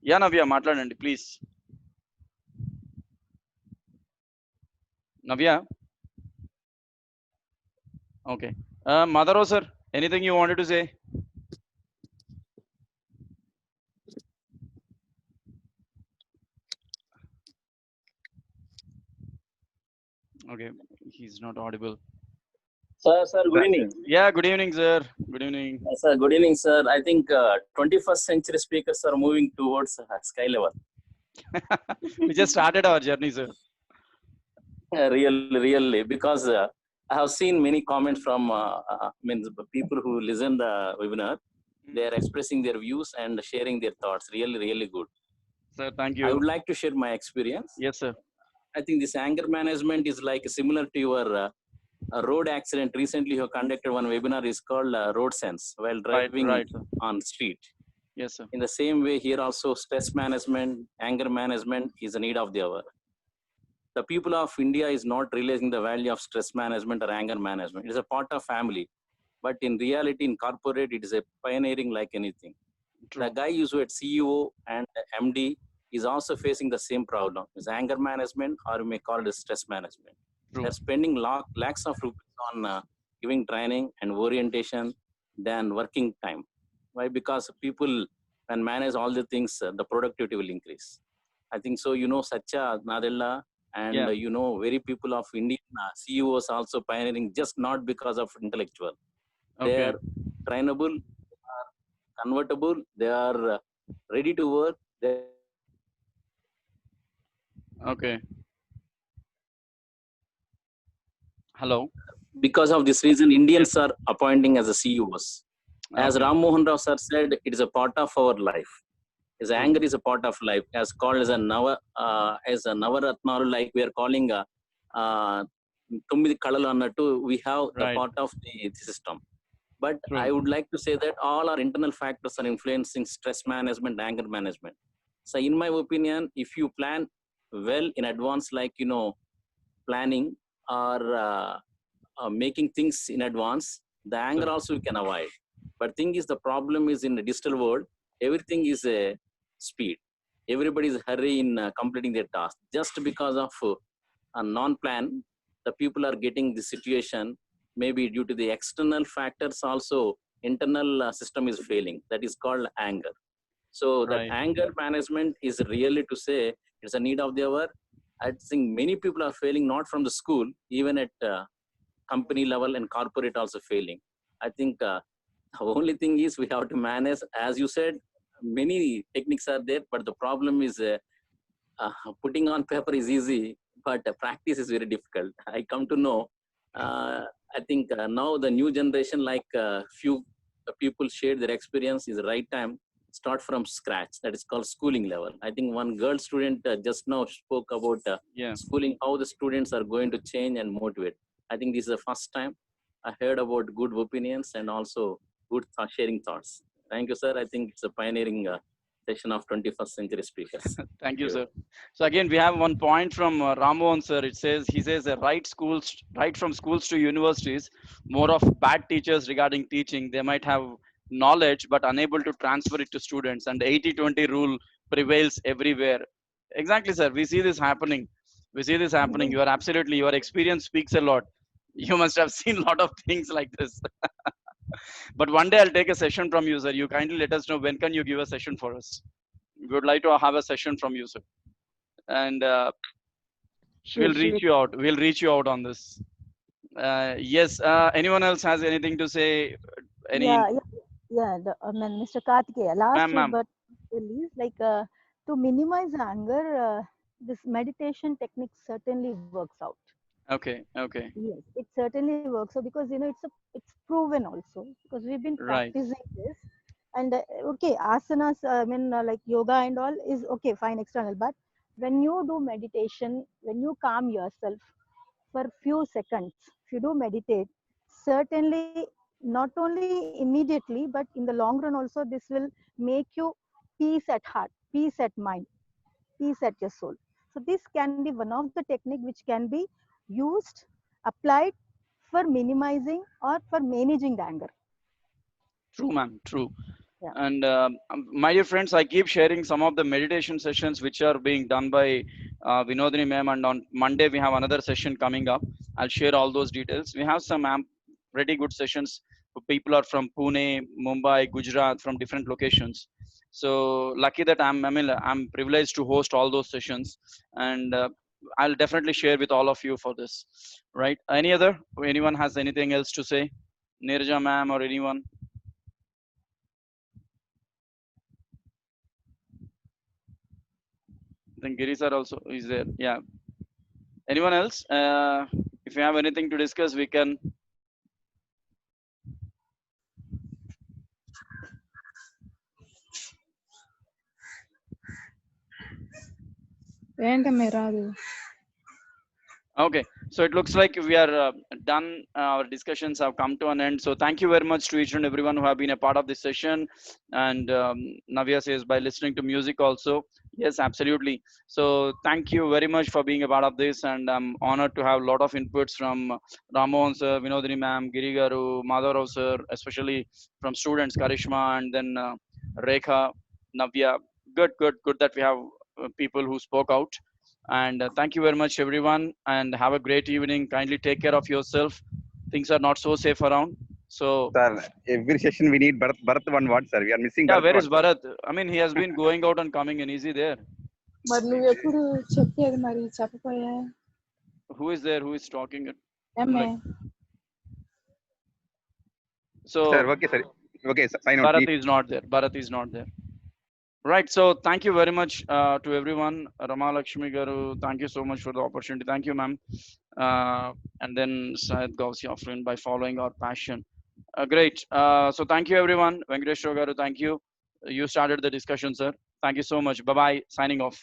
Speaker 2: Yeah, Navya, matladandi, please. Navya. Okay. Madharo sir, anything you wanted to say? Okay, he's not audible.
Speaker 8: Sir, good evening.
Speaker 2: Yeah, good evening, sir. Good evening.
Speaker 8: Sir, good evening, sir. I think 21st century speakers are moving towards sky level.
Speaker 2: We just started our journey, sir.
Speaker 8: Really, because I have seen many comments from people who listen the webinar. They are expressing their views and sharing their thoughts. Really good.
Speaker 2: Sir, thank you.
Speaker 8: I would like to share my experience.
Speaker 2: Yes, sir.
Speaker 8: I think this anger management is like similar to your road accident. Recently, you conducted one webinar is called Road Sense while driving
Speaker 2: right.
Speaker 8: on street.
Speaker 2: Yes, sir.
Speaker 8: In the same way, here also stress management, anger management is a need of the hour. the people of India is not realizing the value of stress management or anger management. It is a part of family, but in reality, in corporate, it is a pioneering like anything. The guy who's at CEO and MD is also facing the same problem. It's anger management, or you may call it stress management. They're spending lakhs of rupees on giving training and orientation than working time. Why? Because people can manage all the things, the productivity will increase. I think so. Satya Nadella and very people of Indian CEOs also pioneering, just not because of intellectual. They are trainable, they are convertible, they are ready to work.
Speaker 2: Okay. Hello.
Speaker 8: Because of this reason, Indians are appointing as the CEOs. As Ram Mohan Rao sir said, it is a part of our life. His anger is a part of life, as called as a Navaratnalu, like we are calling Tumidi Kalalu annattu, we have the part of the system. But I would like to say that all our internal factors are influencing stress management, anger management. So in my opinion, if you plan well in advance, like, planning or making things in advance, the anger also you can avoid. But thing is, the problem is in the digital world, everything is a speed. Everybody is hurry in completing their task. Just because of a non-plan, the people are getting the situation, maybe due to the external factors also, internal system is failing. That is called anger. So that anger management is really to say, it's a need of the hour. I think many people are failing, not from the school, even at company level and corporate also failing. I think the only thing is we have to manage, as you said, many techniques are there, but the problem is putting on paper is easy, but practice is very difficult. I come to know, I think now the new generation, like few people shared their experience, is the right time, start from scratch. That is called schooling level. I think one girl student just now spoke about schooling, how the students are going to change and motivate. I think this is the first time I heard about good opinions and also good sharing thoughts. Thank you, sir. I think it's a pioneering session of 21st century speakers.
Speaker 2: Thank you, sir. So again, we have one point from Ramohan, sir. He says, right from schools to universities, more of bad teachers regarding teaching. They might have knowledge, but unable to transfer it to students. And the 80-20 rule prevails everywhere. Exactly, sir. We see this happening. You are absolutely, your experience speaks a lot. You must have seen a lot of things like this. But one day I'll take a session from you, sir. You kindly let us know when can you give a session for us. We would like to have a session from you, sir. And we'll reach you out. We'll reach you out on this. Yes. Anyone else has anything to say?
Speaker 6: Mr. Karthikeya, last
Speaker 2: ma'am.
Speaker 6: but is like to minimize anger, this meditation technique certainly works out.
Speaker 2: Okay.
Speaker 6: Yes, it certainly works. So because it's proven also, because we've been practicing this. And asanas, like yoga and all is okay, fine, external. But when you do meditation, when you calm yourself for few seconds, if you do meditate, certainly not only immediately, but in the long run also, this will make you peace at heart, peace at mind, peace at your soul. So this can be one of the technique which can be used, applied for minimizing or for managing the anger.
Speaker 2: True, ma'am. True.
Speaker 6: Yeah.
Speaker 2: And my dear friends, I keep sharing some of the meditation sessions which are being done by Vinodini ma'am, and on Monday we have another session coming up. I'll share all those details. We have some pretty good sessions. People are from Pune, Mumbai, Gujarat, from different locations. So lucky that I'm privileged to host all those sessions, and I'll definitely share with all of you for this. Right? Anyone has anything else to say? Nirja ma'am or anyone? I think Giri sir also is there. Yeah. Anyone else? If you have anything to discuss, we can. Okay, so it looks like we are done. Our discussions have come to an end. So thank you very much to each and everyone who have been a part of this session. And Navya says, by listening to music also, Yes, absolutely. So thank you very much for being a part of this, and I'm honored to have a lot of inputs from Ramohan sir, Vinodini ma'am, Giri garu, Madhav sir, especially from students, Karishma, and then Rekha, Navya. Good that we have people who spoke out. And thank you very much, everyone, and have a great evening. Kindly take care of yourself. Things are not so safe around. So
Speaker 3: Sir, every session we need Bharat one word, sir. We are missing
Speaker 2: yeah,
Speaker 3: Bharat
Speaker 2: where
Speaker 3: one,
Speaker 2: is
Speaker 3: sir.
Speaker 2: Bharat? I mean, he has been going out and coming in. Is he there?
Speaker 9: మరి నువ్వు ఎప్పుడు చెప్పేది మరి చెప్పపోయా
Speaker 2: Who is there? Who is talking?
Speaker 9: ఏమే
Speaker 2: Like, so
Speaker 3: Sir, okay, sir. Okay, sign out,
Speaker 2: Bharat
Speaker 3: please.
Speaker 2: is not there. Bharat is not there. Right. So thank you very much to everyone. Rama Lakshmi Garu, thank you so much for the opportunity. Thank you, ma'am. And then Syed Gausi Afrin by following our passion. Great. So thank you, everyone. Venkateshwar Garu, thank you. You started the discussion, sir. Thank you so much. Bye bye. Signing off.